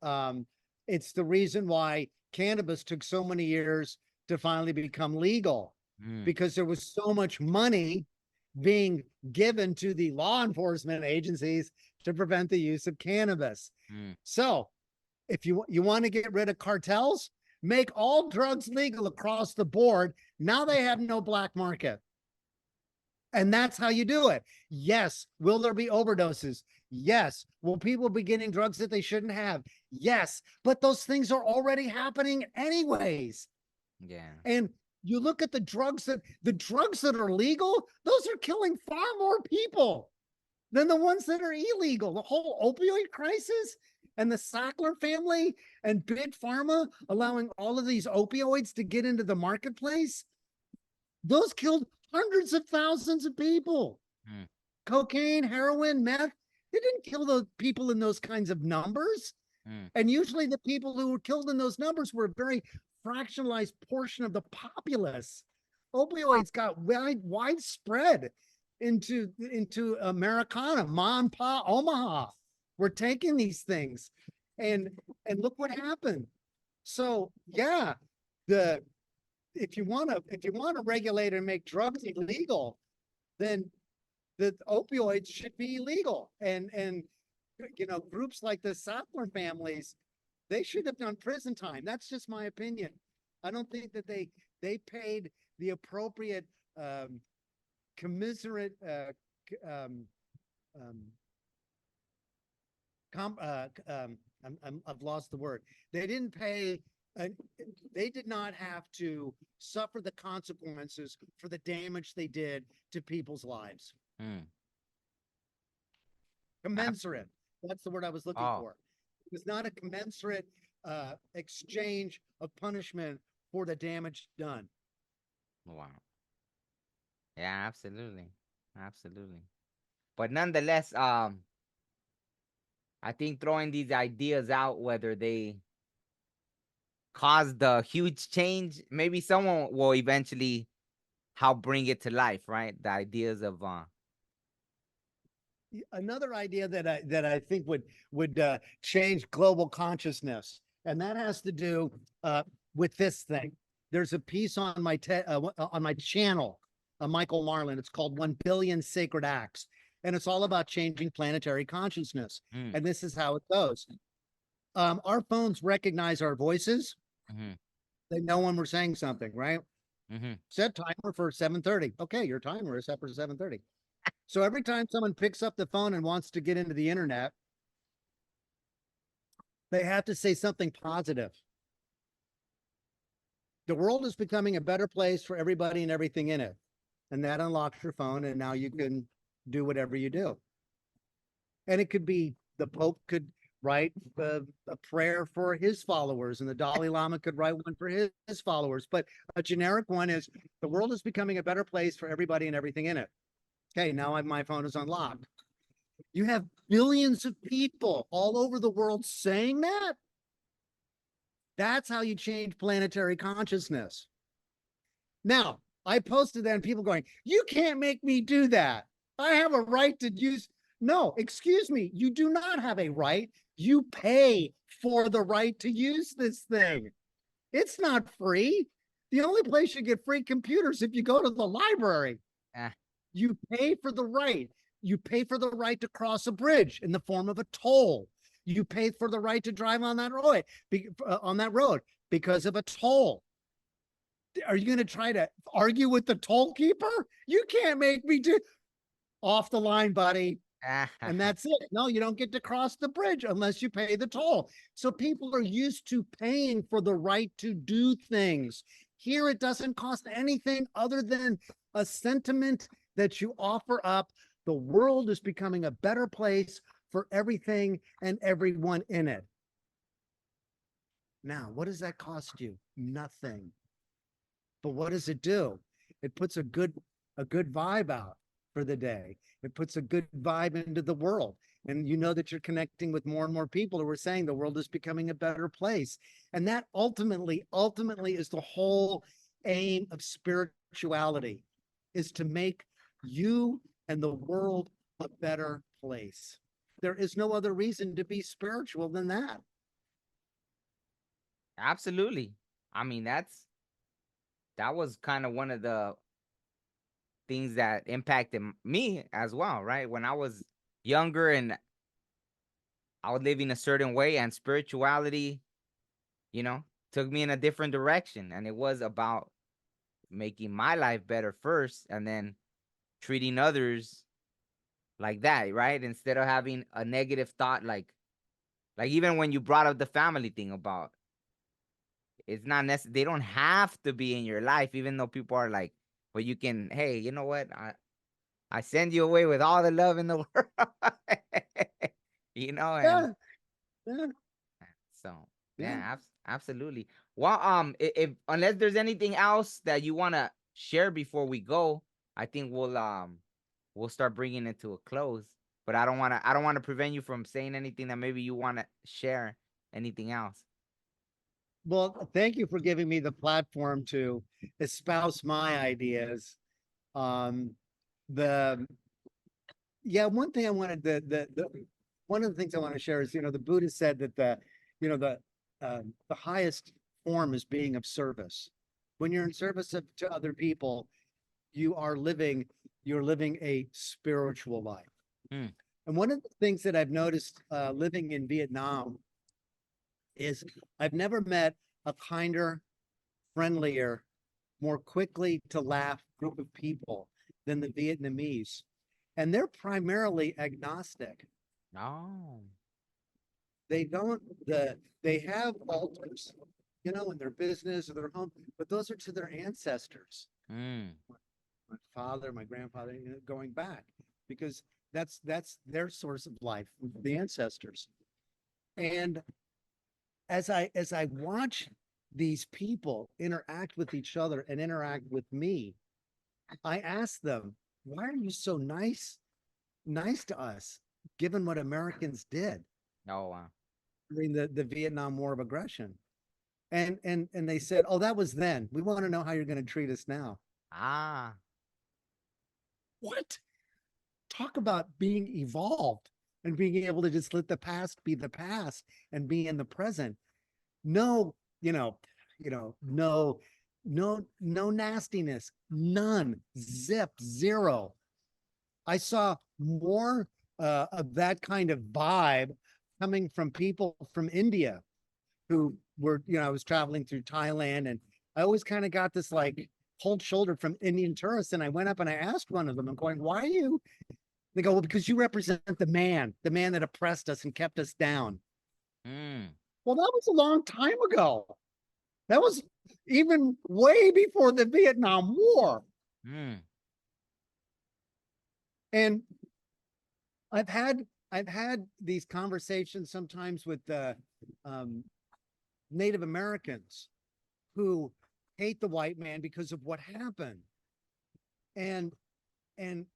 it's the reason why cannabis took so many years to finally become legal, because there was so much money being given to the law enforcement agencies to prevent the use of cannabis. So if you want to get rid of cartels, make all drugs legal across the board. Now they have no black market. And that's how you do it. Yes. Will there be overdoses? Yes. Will people be getting drugs that they shouldn't have? Yes. But those things are already happening anyways. Yeah. And you look at the drugs that are legal, those are killing far more people than the ones that are illegal. The whole opioid crisis and the Sackler family and Big Pharma allowing all of these opioids to get into the marketplace, those killed hundreds of thousands of people. Cocaine, heroin, meth, they didn't kill the people in those kinds of numbers. And usually the people who were killed in those numbers were a very fractionalized portion of the populace. Opioids got widespread into Americana, Ma and Pa, Omaha. We're taking these things, and look what happened. So yeah, if you want to regulate and make drugs illegal, then the opioids should be illegal. And groups like the Sackler families, they should have done prison time. That's just my opinion. I don't think that they paid the appropriate commiserate I've lost the word. They didn't pay. They did not have to suffer the consequences for the damage they did to people's lives. commensurate. That's the word I was looking Oh, for. It was not a commensurate exchange of punishment for the damage done. wow. Yeah, absolutely. Absolutely. But nonetheless, I think throwing these ideas out, whether they cause the huge change, maybe someone will eventually help bring it to life, right? The ideas of Another idea that I think would change global consciousness, and that has to do with this thing. There's a piece on my channel, Michael Marlin. It's called 1 Billion Sacred Acts, and it's all about changing planetary consciousness. mm, And this is how it goes. Our phones recognize our voices. mhm, They know when we're saying something, right? mhm. Set timer for 7:30. Okay, your timer is set for 7:30. So every time someone picks up the phone and wants to get into the internet, they have to say something positive. The world is becoming a better place for everybody and everything in it. And that unlocks your phone, and now you can do whatever you do. And it could be the Pope could write a prayer for his followers, and the Dalai Lama could write one for his followers. But a generic one is the world is becoming a better place for everybody and everything in it. Okay, now my phone is unlocked. You have billions of people all over the world saying that. That's how you change planetary consciousness. Now, I posted that and people going, you can't make me do that. I have a right to use. No, excuse me. You do not have a right. You pay for the right to use this thing. It's not free. The only place you get free computers if you go to the library. Ah, You pay for the right. You pay for the right to cross a bridge in the form of a toll. You pay for the right to drive on that road because of a toll. Are you going to try to argue with the toll keeper? You can't make me do off the line, buddy. And that's it. No, you don't get to cross the bridge unless you pay the toll. So people are used to paying for the right to do things. Here, it doesn't cost anything other than a sentiment that you offer up. The world is becoming a better place for everything and everyone in it. Now, what does that cost you? Nothing. But what does it do? It puts a good vibe out for the day. It puts a good vibe into the world. And you know that you're connecting with more and more people who are saying the world is becoming a better place. And that ultimately is the whole aim of spirituality, is to make you and the world a better place. There is no other reason to be spiritual than that. absolutely. I mean, that was kind of one of the things that impacted me as well, right? When I was younger and I was living a certain way, and spirituality, you know, took me in a different direction. And it was about making my life better first and then treating others like that, right? Instead of having a negative thought, like even when you brought up the family thing about it's not necessary, they don't have to be in your life, even though people are like, but you can, hey, you know what? I send you away with all the love in the world. You know, and Yeah, yeah, so yeah. yeah, absolutely. Well, if unless there's anything else that you want to share before we go, I think we'll start bringing it to a close. But I don't want to prevent you from saying anything that maybe you want to share anything else. Well, thank you for giving me the platform to espouse my ideas. Um, the one thing I wanted the one of the things I want to share is, the Buddha said that the highest form is being of service. When you're in service to other people, you are living a spiritual life. Hmm. And one of the things that I've noticed living in Vietnam is I've never met a kinder, friendlier, more quickly to laugh group of people than the Vietnamese. And they're primarily agnostic. Oh. They don't they have altars, in their business or their home, but those are to their ancestors. Mm. My father, my grandfather, going back, because That's their source of life, the ancestors. And as I watch these people interact with each other and interact with me, I ask them, why are you so nice to us, given what Americans did Oh wow. during the Vietnam War of aggression? And they said, oh, that was then. We want to know how you're going to treat us now. Ah. What? Talk about being evolved and being able to just let the past be the past and be in the present. No, no nastiness, none, zip, zero. I saw more of that kind of vibe coming from people from India who were, I was traveling through Thailand, and I always kind of got this like cold shoulder from Indian tourists. And I went up and I asked one of them, I'm going, why are you? They go, well, because you represent the man that oppressed us and kept us down. Mm. Well, that was a long time ago. That was even way before the Vietnam War. Mm. And I've had these conversations sometimes with um, Native Americans who hate the white man because of what happened. And and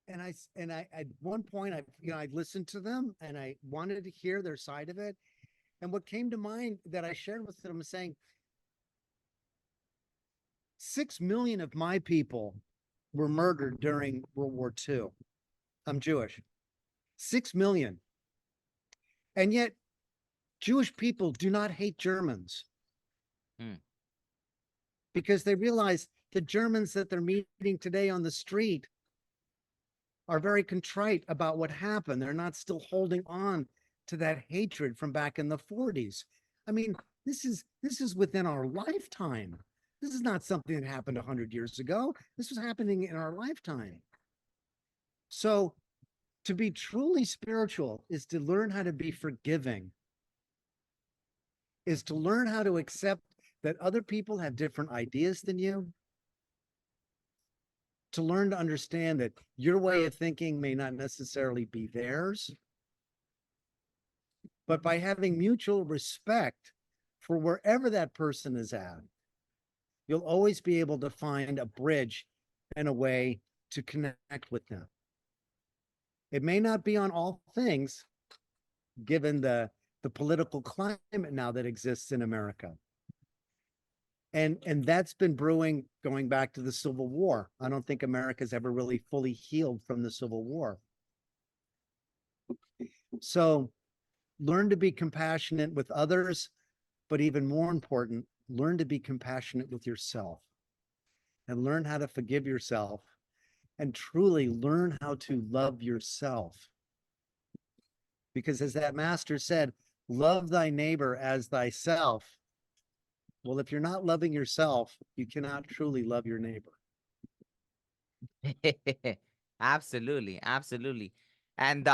and I at one point I listened to them and I wanted to hear their side of it. And what came to mind that I shared with them was saying 6 million of my people were murdered during World War II. I'm Jewish. 6 million. And yet Jewish people do not hate Germans Mm. because they realize the Germans that they're meeting today on the street are very contrite about what happened. They're not still holding on to that hatred from back in the 40s. I mean, this is within our lifetime. This is not something that happened 100 years ago. This was happening in our lifetime. So to be truly spiritual is to learn how to be forgiving, is to learn how to accept that other people have different ideas than you, to learn to understand that your way of thinking may not necessarily be theirs. But by having mutual respect for wherever that person is at, you'll always be able to find a bridge and a way to connect with them. It may not be on all things, given the political climate now that exists in America. And that's been brewing going back to the Civil War. I don't think America's ever really fully healed from the Civil War. So learn to be compassionate with others, but even more important, learn to be compassionate with yourself and learn how to forgive yourself and truly learn how to love yourself. Because as that master said, love thy neighbor as thyself. Well, if you're not loving yourself, you cannot truly love your neighbor. Absolutely, absolutely. And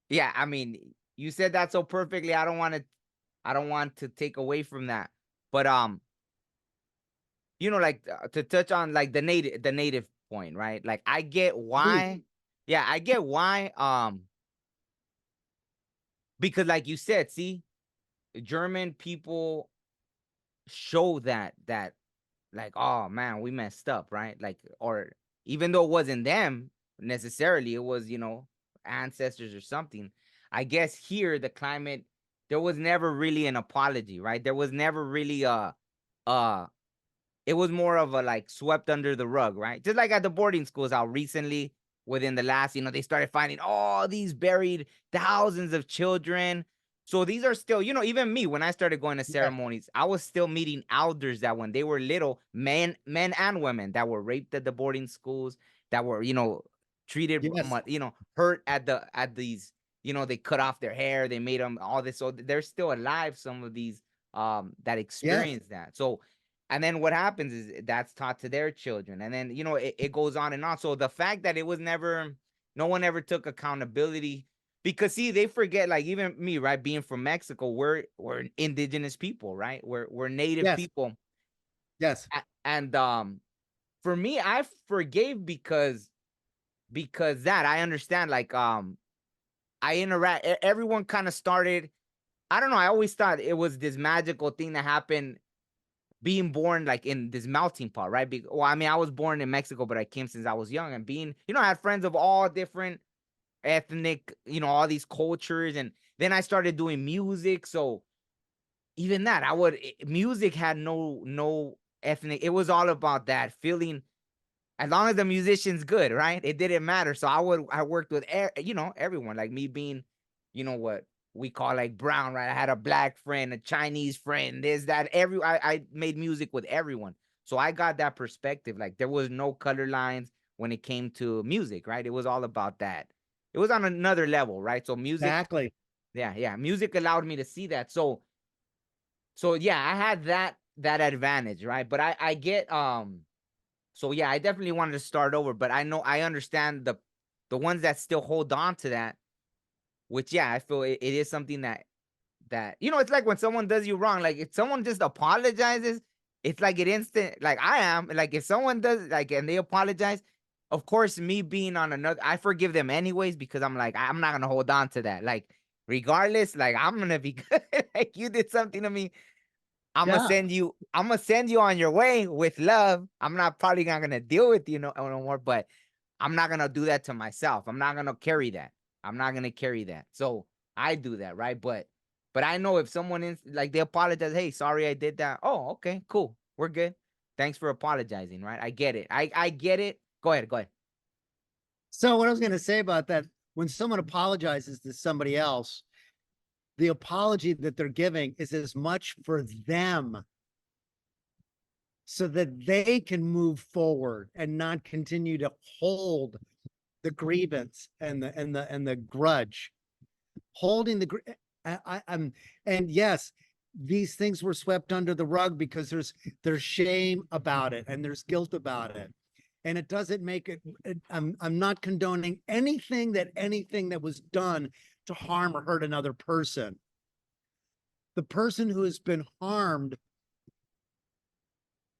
yeah, I mean, you said that so perfectly. I don't want to take away from that. But like to touch on like the native point, right? Like I get Please. why. Yeah, I get why because like you said, see, German people show that like, oh man, we messed up, right? Like, or even though it wasn't them necessarily, it was, ancestors or something. I guess here the climate, there was never really an apology, right? There was never really uh it was more of a like swept under the rug, right? Just like at the boarding schools, how recently within the last, they started finding all these buried thousands of children. So these are still, even me, when I started going to Yes. ceremonies, I was still meeting elders that when they were little, men and women that were raped at the boarding schools, that were, treated, Yes. hurt at these, they cut off their hair, they made them all this. So they're still alive, some of these that Yes. experience that. So and then what happens is that's taught to their children. And then, it goes on and on. So the fact that it was never, no one ever took accountability because see, they forget, like even me, right? Being from Mexico, we're indigenous people, right? We're native Yes. people. Yes. And for me, I forgave because because that I understand. Like, I interact. Everyone kind of started. I don't know. I always thought it was this magical thing that happened being born like in this melting pot, right? Well, I mean, I was born in Mexico, but I came since I was young, and being, I had friends of all different ethnic, all these cultures, and then I started doing music. So even that, music had no ethnic. It was all about that feeling. As long as the musician's good, right? It didn't matter. So I worked with, everyone. Like me being, what we call like brown, right? I had a black friend, a Chinese friend, this, that, I made music with everyone. So I got that perspective. Like there was no color lines when it came to music, right? It was all about that. It was on another level, right? So music, Exactly. yeah. Music allowed me to see that. So yeah, I had that advantage, right? But I get, so yeah, I definitely wanted to start over, but I understand the ones that still hold on to that, which yeah, I feel it is something that it's like when someone does you wrong, like if someone just apologizes, it's like an instant, like I am, like if someone does like and they apologize, of course, me being on another, I forgive them anyways because I'm like, I'm not gonna hold on to that. Like regardless, like I'm gonna be good. Like you did something to me, Yeah. I'm gonna send you on your way with love. I'm not probably not gonna deal with you no more, but I'm not gonna do that to myself. I'm not gonna carry that. I'm not gonna carry that. So I do that, right? But I know if someone like they apologize, hey, sorry I did that. Oh, okay, cool. We're good. Thanks for apologizing, right? I get it. I get it. Go ahead, go ahead. So what I was going to say about that, when someone apologizes to somebody else, the apology that they're giving is as much for them so that they can move forward and not continue to hold the grievance and the grudge. Holding the I'm and yes, these things were swept under the rug because there's shame about it and there's guilt about it. And it doesn't make I'm not condoning anything that was done to harm or hurt another person. The person who has been harmed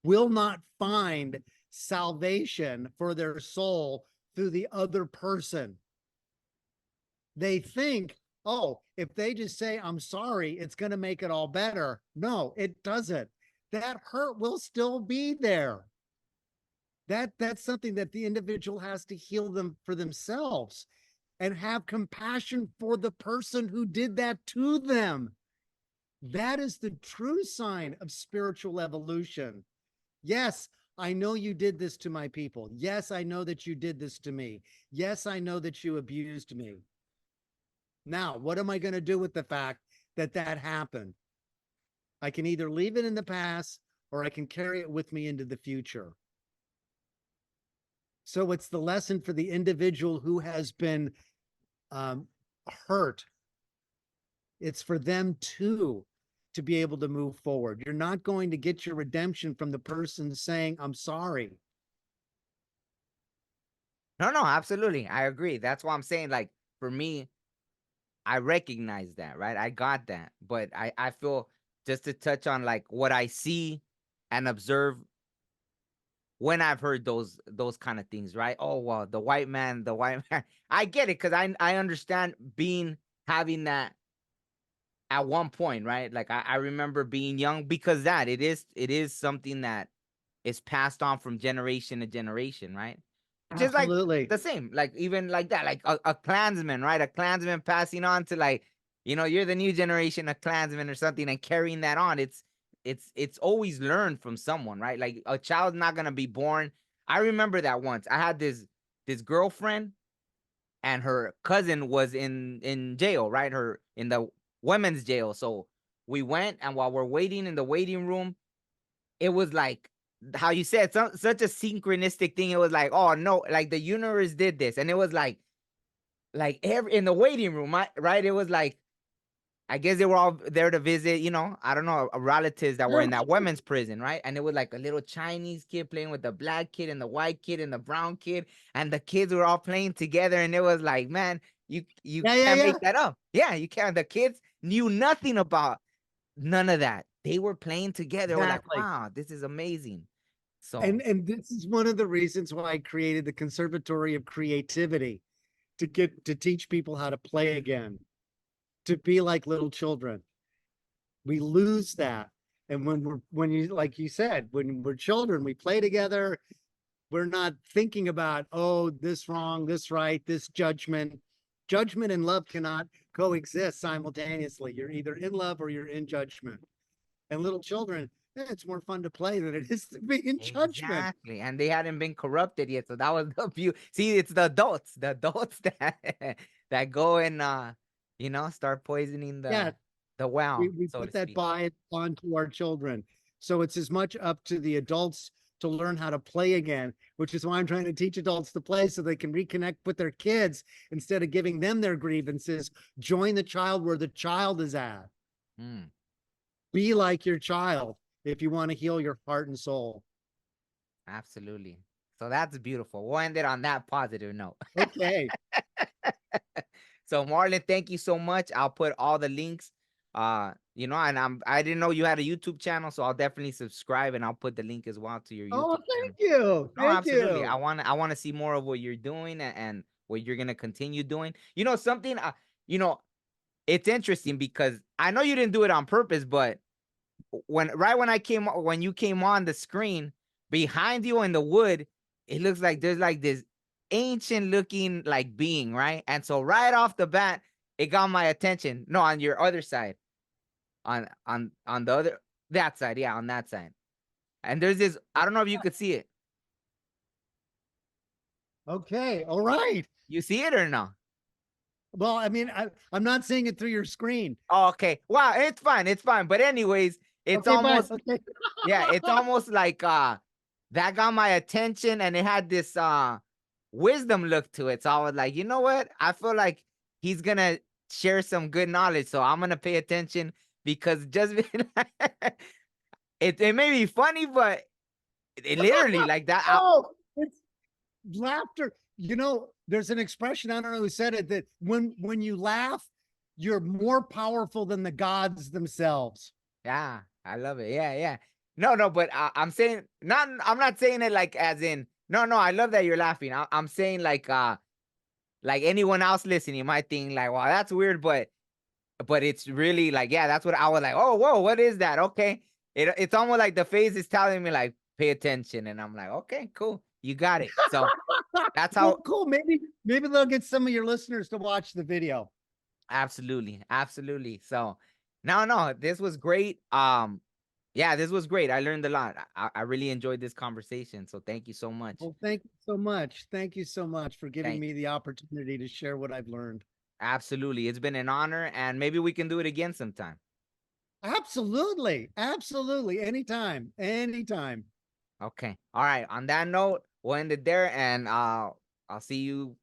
will not find salvation for their soul through the other person. They think, oh, if they just say, I'm sorry, it's going to make it all better. No, it doesn't. That hurt will still be there. That's something that the individual has to heal them for themselves and have compassion for the person who did that to them. That is the true sign of spiritual evolution. Yes, I know you did this to my people. Yes, I know that you did this to me. Yes, I know that you abused me. Now, what am I going to do with the fact that that happened? I can either leave it in the past or I can carry it with me into the future. So it's the lesson for the individual who has been hurt. It's for them too to be able to move forward. You're not going to get your redemption from the person saying, I'm sorry. No, absolutely. I agree. That's why I'm saying, like, for me, I recognize that, right? I got that. But I feel just to touch on like what I see and observe when I've heard those kind of things, right? Oh well, the white man. I get it because I understand having that at one point, right? Like I remember being young because it is something that is passed on from generation to generation, right? Just like Absolutely. the same, like even like that, like a Klansman, right? A Klansman passing on to like, you're the new generation of Klansman or something and carrying that on. It's always learned from someone, right? Like a child's not gonna be born. I remember that once. I had this girlfriend and her cousin was in jail, right? Her in the women's jail. So we went and while we're waiting in the waiting room, it was like how you said such a synchronistic thing. It was like, oh no, like the universe did this, and it was like every in the waiting room, right? It was like I guess they were all there to visit, I don't know, relatives that were in that women's prison, right? And it was like a little Chinese kid playing with the black kid and the white kid and the brown kid, and the kids were all playing together, and it was like, man, you Yeah, yeah, can't yeah. make that up. Yeah, you can't. The kids knew nothing about none of that. They were playing together. We're like, Exactly. wow, this is amazing. So And this is one of the reasons why I created the Conservatory of Creativity, to teach people how to play again, to be like little children. We lose that. And when you, like you said, when we're children, we play together. We're not thinking about, oh, this wrong, this right, this judgment. Judgment and love cannot coexist simultaneously. You're either in love or you're in judgment. And little children, it's more fun to play than it is to be in judgment. exactly, and they hadn't been corrupted yet, so that was the view. See, it's the adults that go and start poisoning Yeah, the well, we so put to that speak. bias onto our children. So it's as much up to the adults to learn how to play again, which is why I'm trying to teach adults to play so they can reconnect with their kids instead of giving them their grievances. Join the child where the child is at. Mm, Be like your child if you want to heal your heart and soul. absolutely. So that's beautiful. We'll end it on that positive note. Okay. So Marlon, thank you so much. I'll put all the links. And I didn't know you had a YouTube channel, so I'll definitely subscribe and I'll put the link as well to your Oh, YouTube channel. thank you. No, Thank absolutely. I you. want to see more of what you're doing and what you're gonna continue doing. You know something. It's interesting because I know you didn't do it on purpose, but when you came on the screen behind you in the wood, it looks like there's like this ancient looking like being, right? And so right off the bat, it got my attention. No, on your other side, on the other that side, yeah, on that side. And there's this. I don't know if you could see it. Okay. All right. You see it or no? Well, I mean, I'm not seeing it through your screen. Oh, okay. Wow, it's fine. It's fine. But anyways, it's Okay, fine. almost Okay. yeah, it's almost like that got my attention and it had this wisdom look to it. So I was like, you know what? I feel like he's gonna share some good knowledge. So I'm gonna pay attention because just it may be funny, but it literally like that. Oh, it's laughter. You know, there's an expression, I don't know who said it, that when you laugh, you're more powerful than the gods themselves. Yeah, I love it. Yeah, yeah. No, but I'm saying I'm not saying it like as in no. I love that you're laughing. I'm saying like anyone else listening might think like, wow, that's weird, but it's really like, yeah, that's what I was like. Oh, whoa, what is that? Okay, it's almost like the face is telling me like, pay attention, and I'm like, okay, cool, you got it. So that's how. Well, cool. Maybe they'll get some of your listeners to watch the video. Absolutely. So no, this was great. Yeah, this was great. I learned a lot. I really enjoyed this conversation. So thank you so much. Well, thank you so much. Thank you so much for giving me the opportunity to share what I've learned. Absolutely. It's been an honor, and maybe we can do it again sometime. Absolutely. Anytime. Okay. All right. On that note, we'll end it there, and I'll see you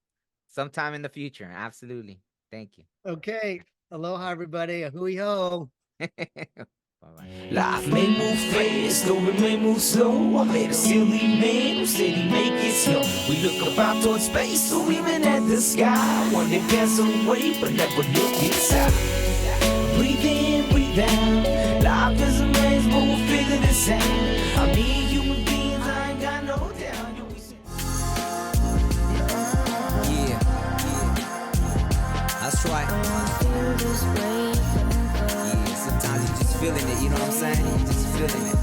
sometime in the future. Absolutely. Thank you. Okay. Aloha, everybody. A hui ho. Bye-bye. Life may move fast or it may move slow. I met a silly man who said he make it slow. We look up out towards space or even at the sky. One day pass away but never look inside. Breathe in, breathe out. Life is a maze but we'll figure this out. I mean human beings, I ain't got no doubt. Yeah, that's right. Yeah, sometimes you just feeling it, you know what I'm saying? You just feeling it.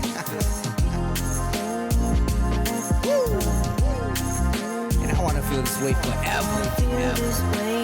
And I wanna feel this way forever.